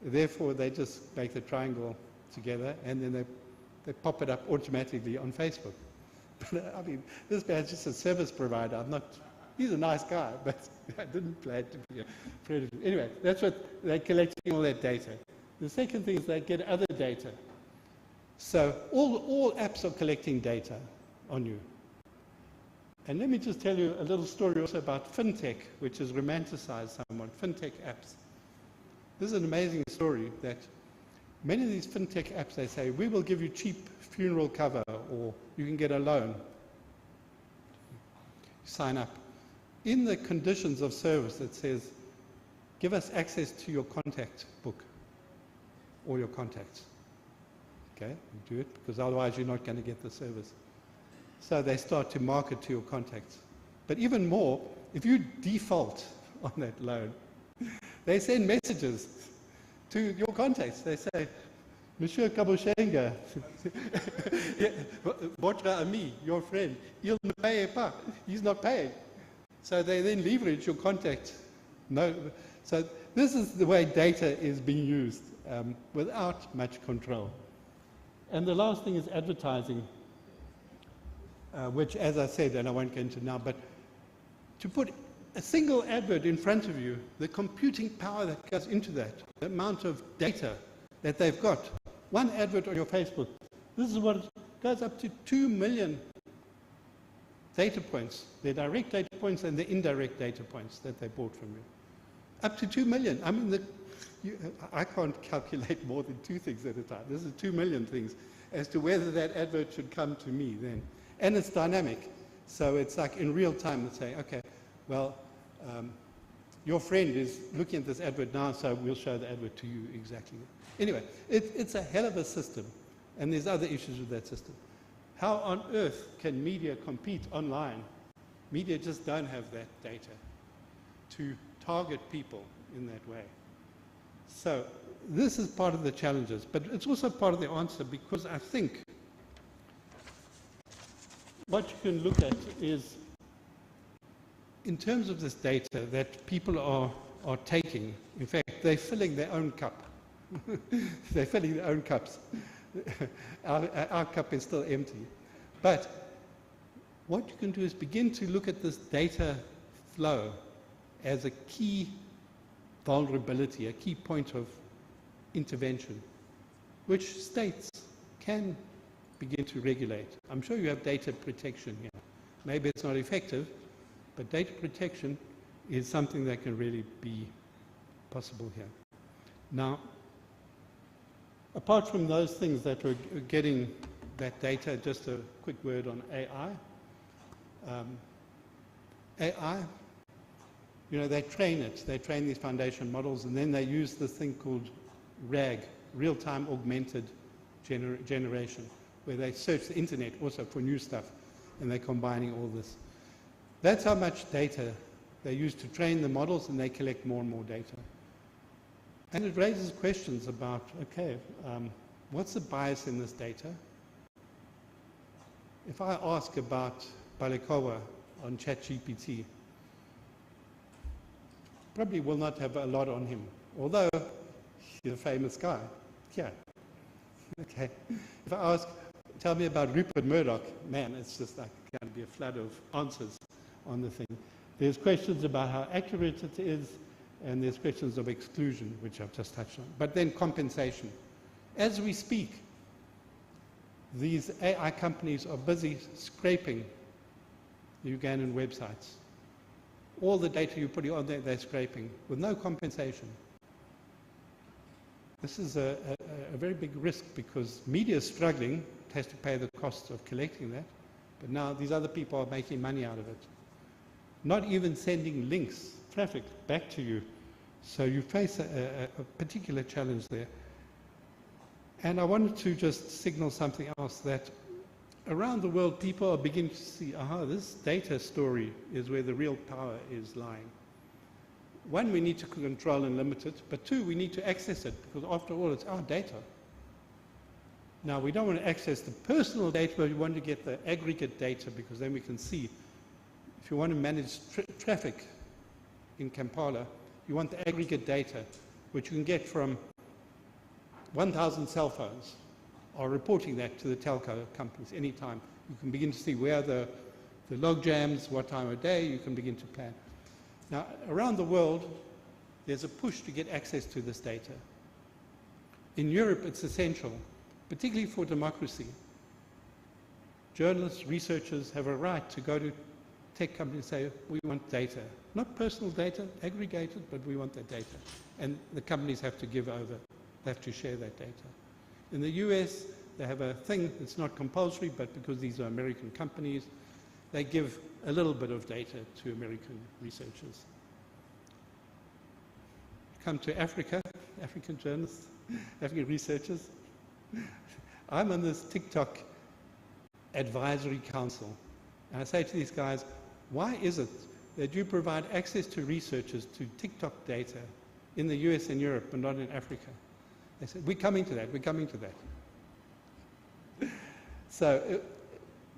therefore they just make the triangle together and then they pop it up automatically on Facebook. But I mean, this man's just a service provider. He's a nice guy, but I didn't plan to be a predator. Anyway, that's what they're collecting all that data. The second thing is they get other data. So all apps are collecting data on you. And let me just tell you a little story also about fintech, which has romanticized somewhat, fintech apps. This is an amazing story that many of these fintech apps, they say, we will give you cheap funeral cover, or you can get a loan. Sign up. In the conditions of service, it says, give us access to your contact book, all your contacts. Okay, you do it, because otherwise you're not going to get the service. So they start to market to your contacts. But even more, if you default on that loan, they send messages to your contacts. They say, Monsieur Kabushenga, votre ami, your friend, il ne paye pas. He's not paying. So they then leverage your contact. No, so this is the way data is being used without much control. And the last thing is advertising, which, as I said, and I won't get into now, but to put a single advert in front of you, the computing power that goes into that, the amount of data that they've got. One advert on your Facebook, this is what it goes up to 2 million data points, their direct data points and the indirect data points that they bought from you. Up to 2 million. I mean, I can't calculate more than 2 things at a time. This is 2 million things as to whether that advert should come to me then. And it's dynamic. So it's like in real time they say, okay, well, your friend is looking at this advert now, so we'll show the advert to you exactly. Anyway, it's a hell of a system, and there's other issues with that system. How on earth can media compete online? Media just don't have that data to target people in that way. So this is part of the challenges, but it's also part of the answer, because I think what you can look at is, in terms of this data that people are taking, in fact, they're filling their own cup. They're filling their own cups. Our cup is still empty. But what you can do is begin to look at this data flow as a key vulnerability, a key point of intervention, which states can begin to regulate. I'm sure you have data protection here. Maybe it's not effective, but data protection is something that can really be possible here. Now, apart from those things that we're getting that data, just a quick word on AI. AI, you know, they train it. They train these foundation models, and then they use this thing called RAG, real-time augmented generation, where they search the internet also for new stuff, and they're combining all this. That's how much data they use to train the models, and they collect more and more data. And it raises questions about, okay, what's the bias in this data? If I ask about Balekova on ChatGPT, probably will not have a lot on him, although he's a famous guy. Yeah. Okay. If I ask, tell me about Rupert Murdoch, man, it's just like going to be a flood of answers on the thing. There's questions about how accurate it is, and there's questions of exclusion, which I've just touched on. But then compensation. As we speak, these AI companies are busy scraping the Ugandan websites. All the data you put on there, they're scraping with no compensation. This is a very big risk, because media is struggling, it has to pay the costs of collecting that, but now these other people are making money out of it. Not even sending links, traffic back to you. So you face a particular challenge there. And I wanted to just signal something else, that around the world people are beginning to see, aha, this data story is where the real power is lying. One, we need to control and limit it, but two, we need to access it, because after all, it's our data. Now, we don't want to access the personal data, but we want to get the aggregate data, because then we can see. If you want to manage traffic in Kampala, you want the aggregate data, which you can get from 1,000 cell phones are reporting that to the telco companies anytime. You can begin to see where the log jams, what time of day, you can begin to plan. Now, around the world, there's a push to get access to this data. In Europe, it's essential, particularly for democracy. Journalists, researchers have a right to go to tech companies and say, we want data. Not personal data, aggregated, but we want that data. And the companies have to give over, they have to share that data. In the US, they have a thing that's not compulsory, but because these are American companies, they give a little bit of data to American researchers. Come to Africa, African journalists, African researchers. I'm on this TikTok advisory council. And I say to these guys, why is it that you provide access to researchers to TikTok data in the US and Europe, but not in Africa? They said, we're coming to that, we're coming to that. So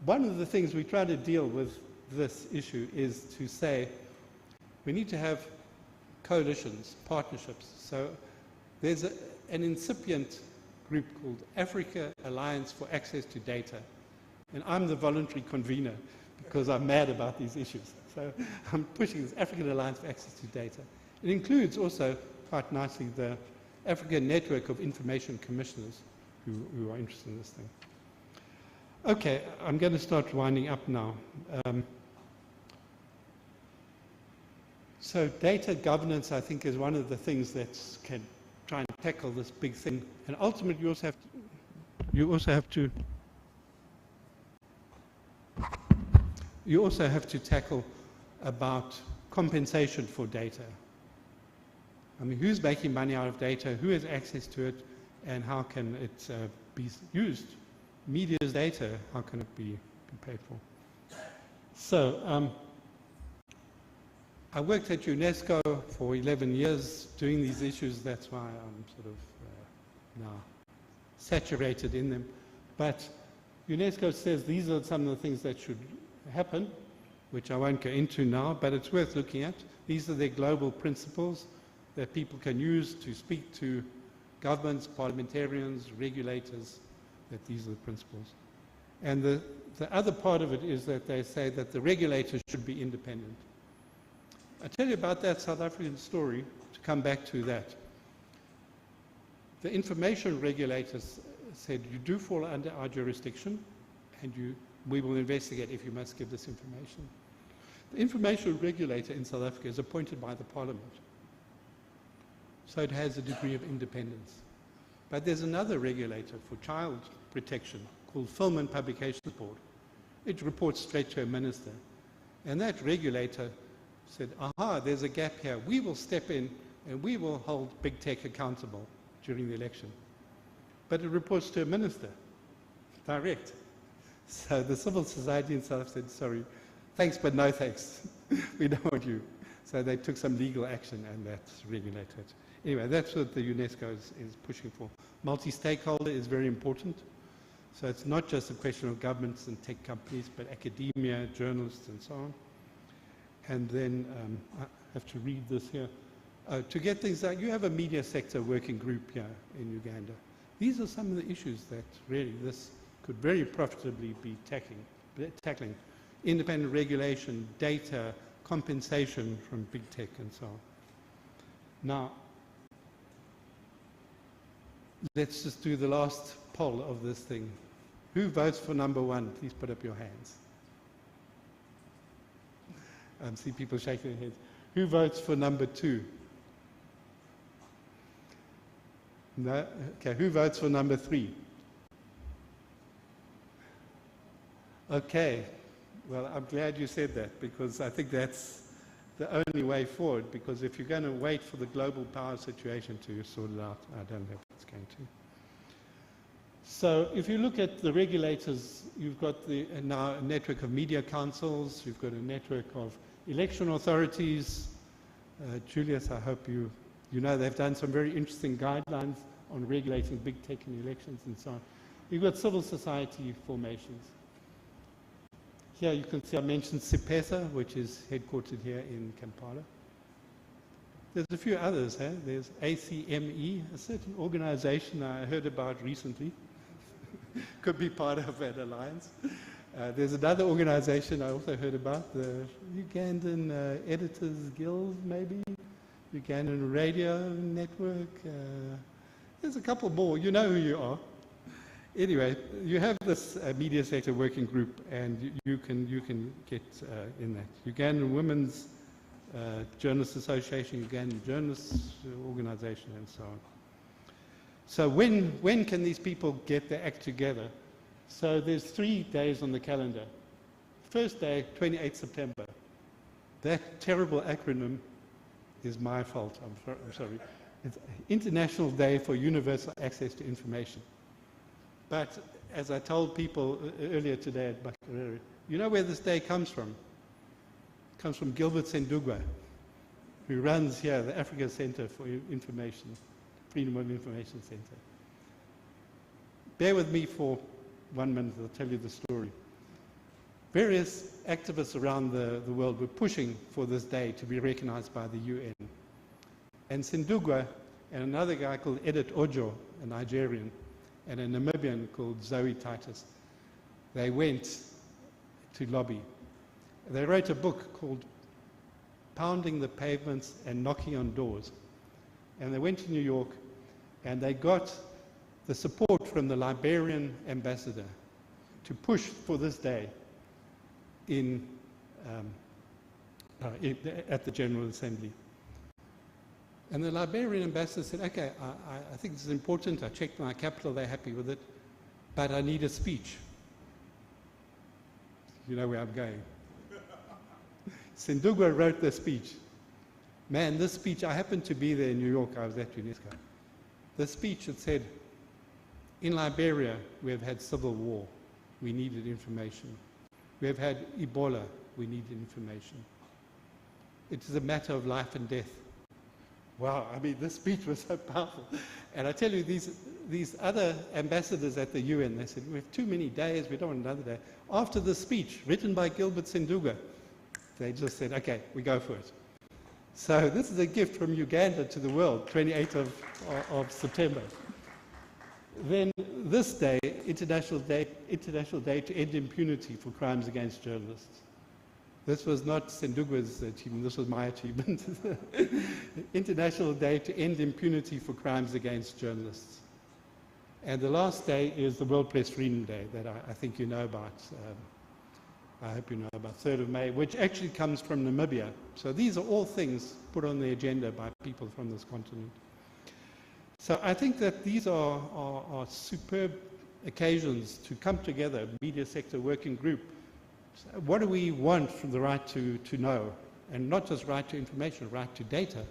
one of the things we try to deal with this issue is to say we need to have coalitions, partnerships. So there's an incipient group called Africa Alliance for Access to Data. And I'm the voluntary convener because I'm mad about these issues. So I'm pushing this African Alliance for Access to Data. It includes also, quite nicely, the African Network of Information Commissioners who are interested in this thing. Okay, I'm going to start winding up now. So data governance, I think, is one of the things that can try and tackle this big thing. And ultimately, you also have to tackle about compensation for data. I mean, who's making money out of data? Who has access to it? And how can it be used? Media's data, how can it be paid for? So, I worked at UNESCO for 11 years doing these issues. That's why I'm sort of now saturated in them. But UNESCO says these are some of the things that should happen, which I won't go into now, but it's worth looking at. These are their global principles that people can use to speak to governments, parliamentarians, regulators, that these are the principles. And the other part of it is that they say that the regulators should be independent. I'll tell you about that South African story to come back to that. The information regulators said, you do fall under our jurisdiction, and we will investigate if you must give this information. The information regulator in South Africa is appointed by the parliament. So it has a degree of independence. But there's another regulator for child protection called Film and Publications Board. It reports straight to a minister. And that regulator said, aha, there's a gap here. We will step in and we will hold big tech accountable during the election. But it reports to a minister, direct. So the civil society in South Africa said, sorry, thanks but no thanks. We don't want you. So they took some legal action and that's regulated. Anyway, that's what the UNESCO is pushing for. Multi-stakeholder is very important. So it's not just a question of governments and tech companies, but academia, journalists, and so on. And then I have to read this here. To get things like, you have a media sector working group here in Uganda. These are some of the issues that really this could very profitably be tackling. Independent regulation, data, compensation from big tech, and so on. Now, let's just do the last poll of this thing. Who votes for number 1? Please put up your hands. I see people shaking their heads. Who votes for number 2? No? Okay, who votes for number 3? Okay, well, I'm glad you said that, because I think that's the only way forward, because if you're going to wait for the global power situation to sort it out, I don't know if it's going to. So if you look at the regulators, you've got now a network of media councils, you've got a network of election authorities. Julius, I hope you know they've done some very interesting guidelines on regulating big tech in elections and so on. You've got civil society formations. Here you can see I mentioned CIPESA, which is headquartered here in Kampala. There's a few others. There's ACME, a certain organization I heard about recently. Could be part of that alliance. There's another organization I also heard about, the Ugandan Editors Guild, maybe, Ugandan Radio Network. There's a couple more. You know who you are. Anyway, you have this media sector working group, and you can get in that. Ugandan Women's Journalists Association, Ugandan Journalists Organization, and so on. So when can these people get their act together? So there's 3 days on the calendar. First day, 28th September. That terrible acronym is my fault, I'm sorry. It's International Day for Universal Access to Information. But as I told people earlier today at Berger, you know where this day comes from? It comes from Gilbert Sendugwa, who runs here the Africa Center for Information, Freedom of Information Center. Bear with me for 1 minute, I'll tell you the story. Various activists around the world were pushing for this day to be recognized by the UN. And Sendugwa and another guy called Edith Ojo, a Nigerian, and a Namibian called Zoe Titus, they went to lobby. They wrote a book called Pounding the Pavements and Knocking on Doors. And they went to New York, and they got the support from the Liberian ambassador to push for this day at the General Assembly. And the Liberian ambassador said, okay, I think this is important. I checked my capital, they're happy with it, but I need a speech. You know where I'm going. Sendugwa wrote the speech. Man, this speech, I happened to be there in New York, I was at UNESCO. The speech, it said, in Liberia, we have had civil war. We needed information. We have had Ebola. We needed information. It is a matter of life and death. Wow, I mean, this speech was so powerful. And I tell you, these other ambassadors at the UN, they said, we have too many days, we don't want another day. After the speech, written by Gilbert Sendugwa, they just said, okay, we go for it. So this is a gift from Uganda to the world, 28th of September. Then this day, International Day to End Impunity for Crimes Against Journalists. This was not Sendugwa's achievement, this was my achievement. International Day to End Impunity for Crimes Against Journalists. And the last day is the World Press Freedom Day that I think you know about. I hope you know about 3rd of May, which actually comes from Namibia. So these are all things put on the agenda by people from this continent. So I think that these are superb occasions to come together, media sector working group. So what do we want from the right to know? And not just right to information, right to data.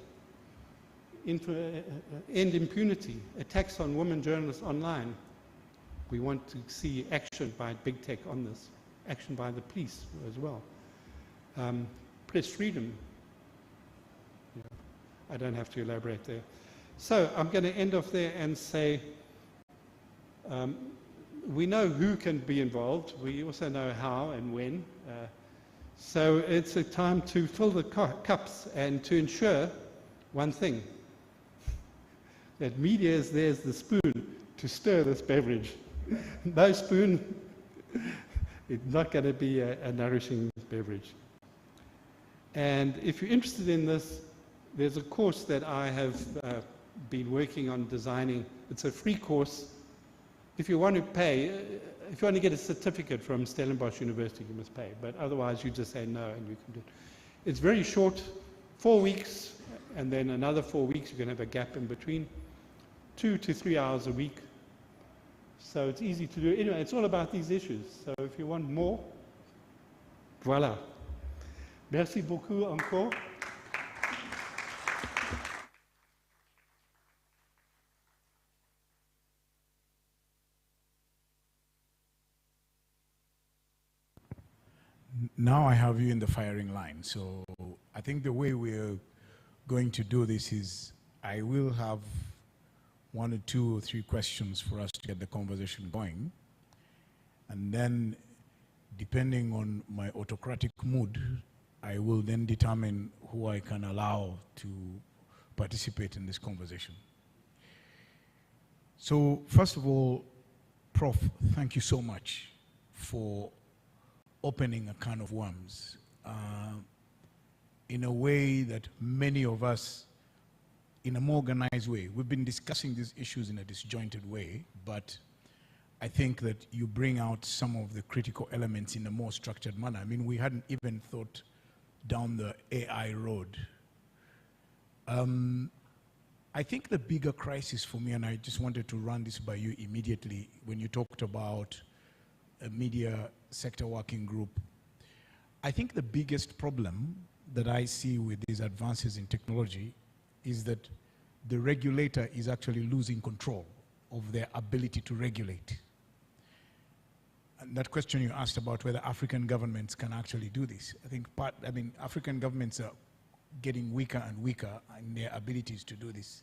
End impunity, attacks on women journalists online. We want to see action by big tech on this, action by the police as well. Press freedom. Yeah, I don't have to elaborate there. So I'm going to end off there and say, we know who can be involved. We also know how and when. So it's a time to fill the cups and to ensure one thing, that media is there as the spoon to stir this beverage. No spoon, it's not going to be a nourishing beverage. And if you're interested in this, there's a course that I have been working on designing. It's a free course. If you want to pay, if you want to get a certificate from Stellenbosch University, you must pay. But otherwise, you just say no and you can do it. It's very short, 4 weeks, and then another 4 weeks. You're going to have a gap in between, 2 to 3 hours a week. So it's easy to do. Anyway, it's all about these issues. So if you want more, voilà. Merci beaucoup encore. Now I have you in the firing line. So I think the way we're going to do this is I will have 1 or 2 or 3 questions for us to get the conversation going. And then, depending on my autocratic mood, I will then determine who I can allow to participate in this conversation. So, first of all, Prof, thank you so much for opening a can of worms in a way that many of us, in a more organized way, we've been discussing these issues in a disjointed way, but I think that you bring out some of the critical elements in a more structured manner. I mean, we hadn't even thought down the AI road. I think the bigger crisis for me, and I just wanted to run this by you immediately, when you talked about a media sector working group, I think the biggest problem that I see with these advances in technology is that the regulator is actually losing control of their ability to regulate. And that question you asked about whether African governments can actually do this, I think African governments are getting weaker and weaker in their abilities to do this.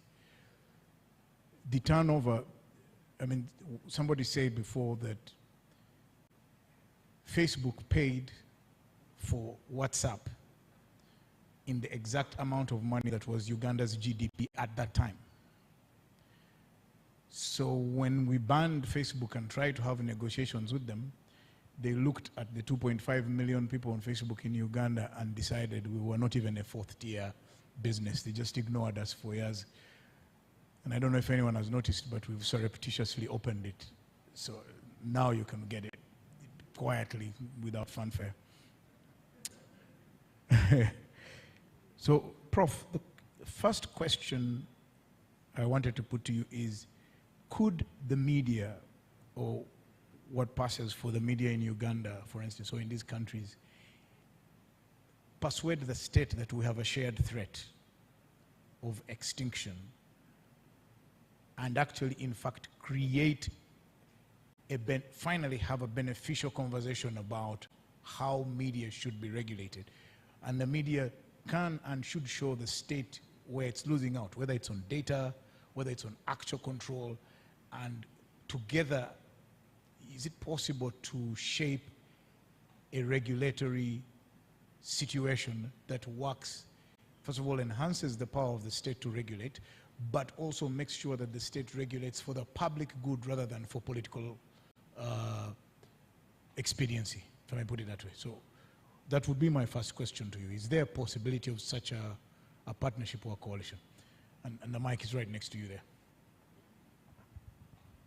The turnover, somebody said before that Facebook paid for WhatsApp in the exact amount of money that was Uganda's GDP at that time. So when we banned Facebook and tried to have negotiations with them, they looked at the 2.5 million people on Facebook in Uganda and decided we were not even a fourth-tier business. They just ignored us for years. And I don't know if anyone has noticed, but we've surreptitiously opened it. So now you can get it quietly without fanfare. So, Prof, the first question I wanted to put to you is, could the media, or what passes for the media in Uganda, for instance, or in these countries, persuade the state that we have a shared threat of extinction and actually, in fact, create finally have a beneficial conversation about how media should be regulated? And the media can and should show the state where it's losing out, whether it's on data, whether it's on actual control, and together, is it possible to shape a regulatory situation that works, first of all, enhances the power of the state to regulate, but also makes sure that the state regulates for the public good rather than for political expediency, if I put it that way. So that would be my first question to you. Is there a possibility of such a partnership or a coalition? And the mic is right next to you there.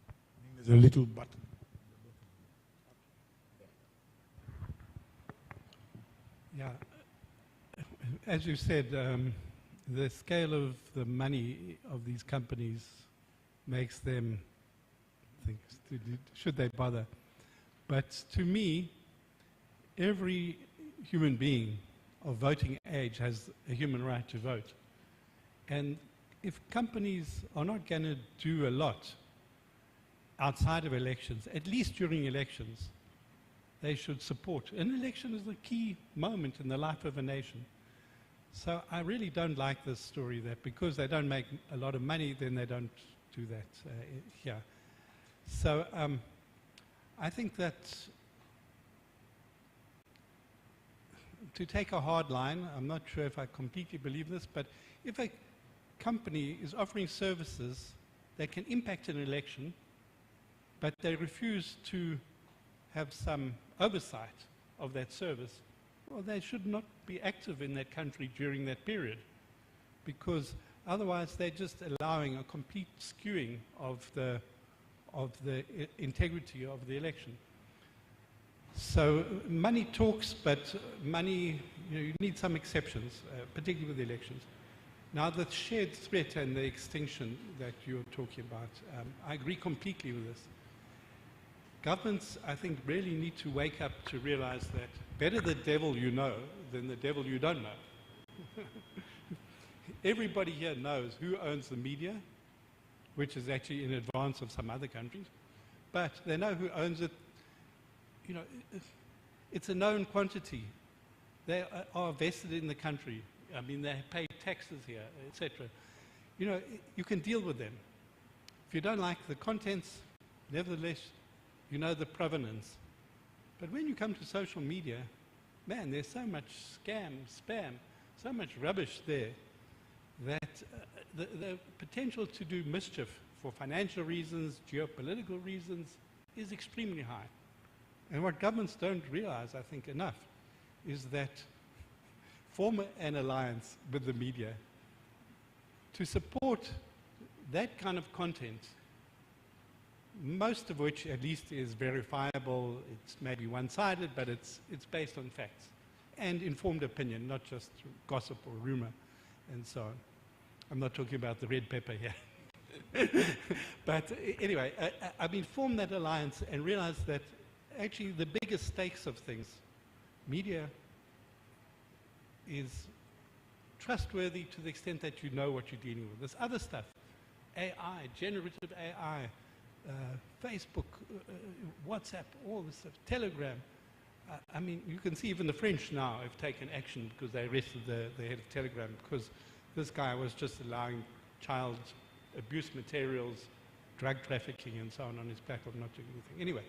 I think there's a little button. Yeah, as you said, the scale of the money of these companies makes them think, should they bother? But to me, every human being of voting age has a human right to vote. And if companies are not going to do a lot outside of elections, at least during elections, they should support. An election is a key moment in the life of a nation. So I really don't like this story that because they don't make a lot of money, then they don't do that here. So I think that to take a hard line, I'm not sure if I completely believe this, but if a company is offering services that can impact an election, but they refuse to have some oversight of that service, well, they should not be active in that country during that period, because otherwise they're just allowing a complete skewing of the integrity of the election. So money talks, but money, you need some exceptions, particularly with the elections. Now the shared threat and the extinction that you're talking about, I agree completely with this. Governments, I think, really need to wake up to realize that better the devil you know than the devil you don't know. Everybody here knows who owns the media, which is actually in advance of some other countries, but they know who owns it. You know, it's a known quantity. They are vested in the country. I mean, they pay taxes here, etc. You know, you can deal with them. If you don't like the contents, nevertheless, you know the provenance. But when you come to social media, man, there's so much scam, spam, so much rubbish there that the potential to do mischief for financial reasons, geopolitical reasons, is extremely high. And what governments don't realize, I think, enough, is that form an alliance with the media to support that kind of content, most of which at least is verifiable. It's maybe one-sided, but it's based on facts and informed opinion, not just gossip or rumor and so on. I'm not talking about the red pepper here. But anyway, I mean, form that alliance and realize that actually the biggest stakes of things, media is trustworthy to the extent that you know what you're dealing with. This other stuff, AI, generative AI, Facebook, WhatsApp, all this stuff, Telegram. I mean, you can see even the French now have taken action because they arrested the head of Telegram because this guy was just allowing child abuse materials, drug trafficking and so on his platform, not doing anything. Anyway,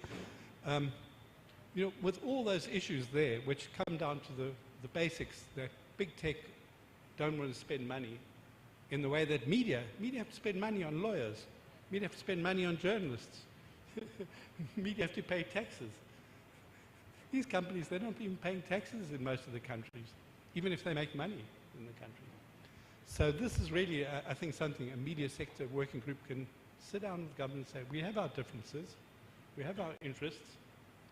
you know, with all those issues there, which come down to the basics that big tech don't want to spend money in the way that media have to spend money on lawyers, media have to spend money on journalists, media have to pay taxes. These companies, they're not even paying taxes in most of the countries, even if they make money in the country. So this is really, I think, something a media sector working group can sit down with government and say, we have our differences, we have our interests,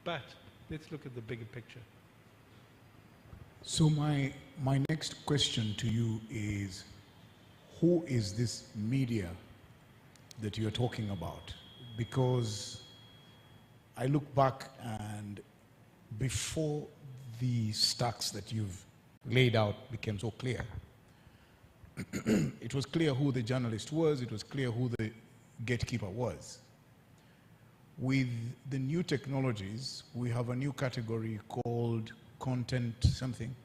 but let's look at the bigger picture. So my next question to you is, who is this media that you're talking about? Because I look back and before the stacks that you've laid out became so clear, it was clear who the journalist was, it was clear who the gatekeeper was. With the new technologies, we have a new category called content something,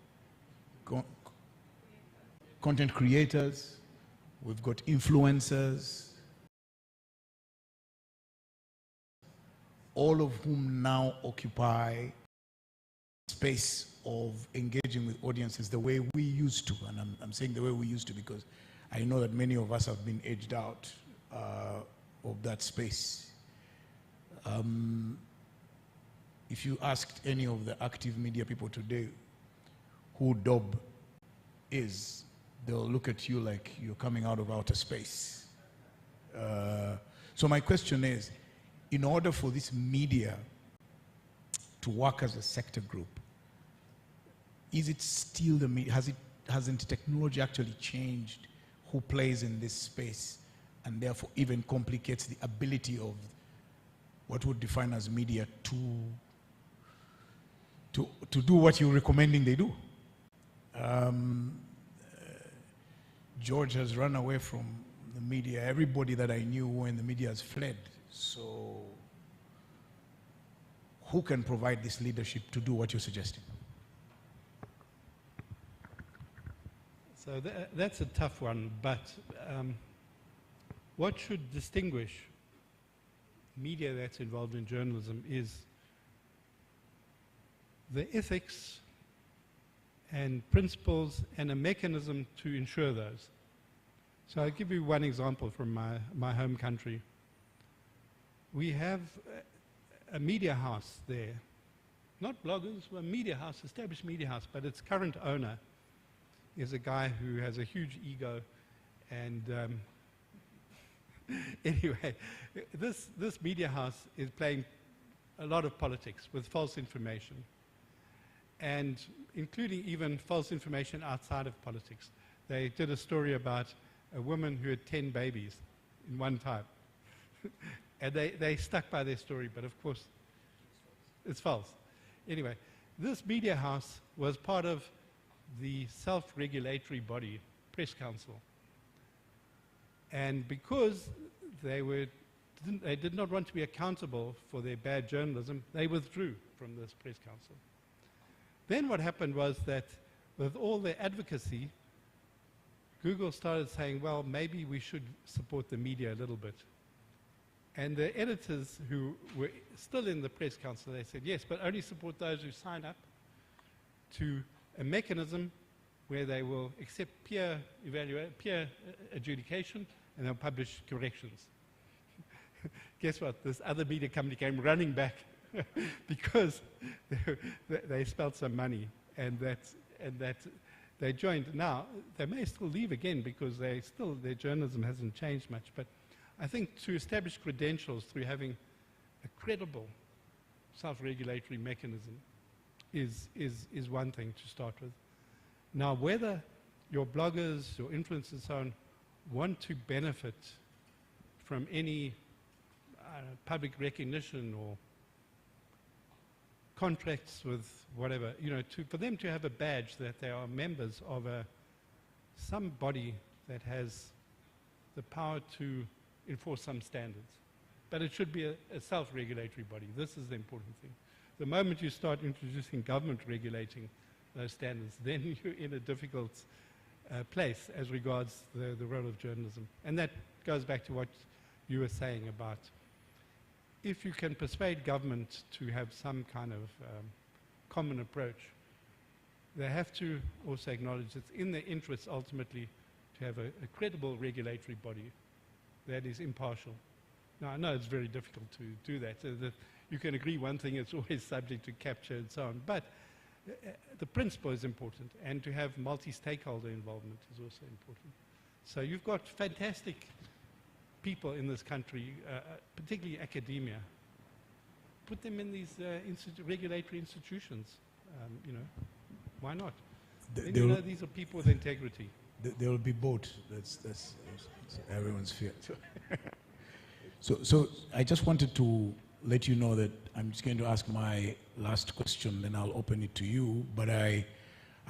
content creators, we've got influencers, all of whom now occupy space of engaging with audiences the way we used to. And I'm saying the way we used to because I know that many of us have been edged out of that space. If you asked any of the active media people today who DOB is, they'll look at you like you're coming out of outer space. So my question is, in order for this media to work as a sector group, is it still the media? Hasn't technology actually changed who plays in this space and therefore even complicates the ability of what would define as media to do what you're recommending they do? George has run away from the media. Everybody that I knew who in the media has fled. So who can provide this leadership to do what you're suggesting? So that's a tough one, but what should distinguish media that's involved in journalism is the ethics and principles and a mechanism to ensure those. So I'll give you one example from my home country. We have a media house there, not bloggers, a media house, established media house, but its current owner is a guy who has a huge ego, and anyway, this media house is playing a lot of politics with false information, and including even false information outside of politics. They did a story about a woman who had 10 babies in one time. And they stuck by their story, but of course, it's false. Anyway, this media house was part of the self-regulatory body, Press Council. And because they did not want to be accountable for their bad journalism, they withdrew from this Press Council. Then what happened was that with all their advocacy, Google started saying, well, maybe we should support the media a little bit. And the editors who were still in the Press Council, they said, yes, but only support those who sign up to a mechanism where they will accept peer adjudication, and they'll publish corrections. Guess what? This other media company came running back because they spent some money, and that they joined. Now they may still leave again because their journalism hasn't changed much. But I think to establish credentials through having a credible self-regulatory mechanism is one thing to start with. Now, whether your bloggers, your influencers, and so on, want to benefit from any public recognition or contracts with whatever, for them to have a badge that they are members of some body that has the power to enforce some standards. But it should be a self-regulatory body. This is the important thing. The moment you start introducing government regulating those standards, then you're in a difficult place as regards the role of journalism. And that goes back to what you were saying about if you can persuade government to have some kind of common approach, they have to also acknowledge it's in their interests ultimately to have a credible regulatory body that is impartial. Now, I know it's very difficult to do that. You can agree one thing, it's always subject to capture and so on, but the principle is important, and to have multi-stakeholder involvement is also important. So you've got fantastic people in this country, particularly academia. Put them in these regulatory institutions, why not? Then these are people with integrity. There will be both. That's everyone's fear. So I just wanted to let you know that I'm just going to ask my last question, then I'll open it to you. But I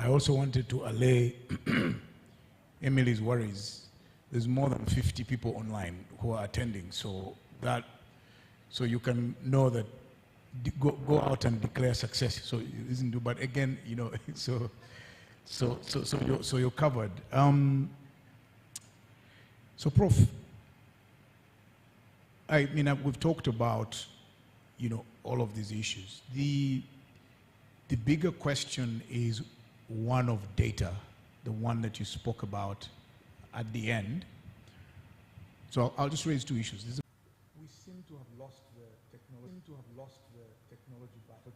also wanted to allay Emily's worries. There's more than 50 people online who are attending, so you can know that go out and declare success. So it isn't do, but again, so you're covered. So, Prof, I mean, we've talked about, all of these issues. The bigger question is one of data, the one that you spoke about at the end. So I'll just raise two issues. We seem to have lost the technology battle.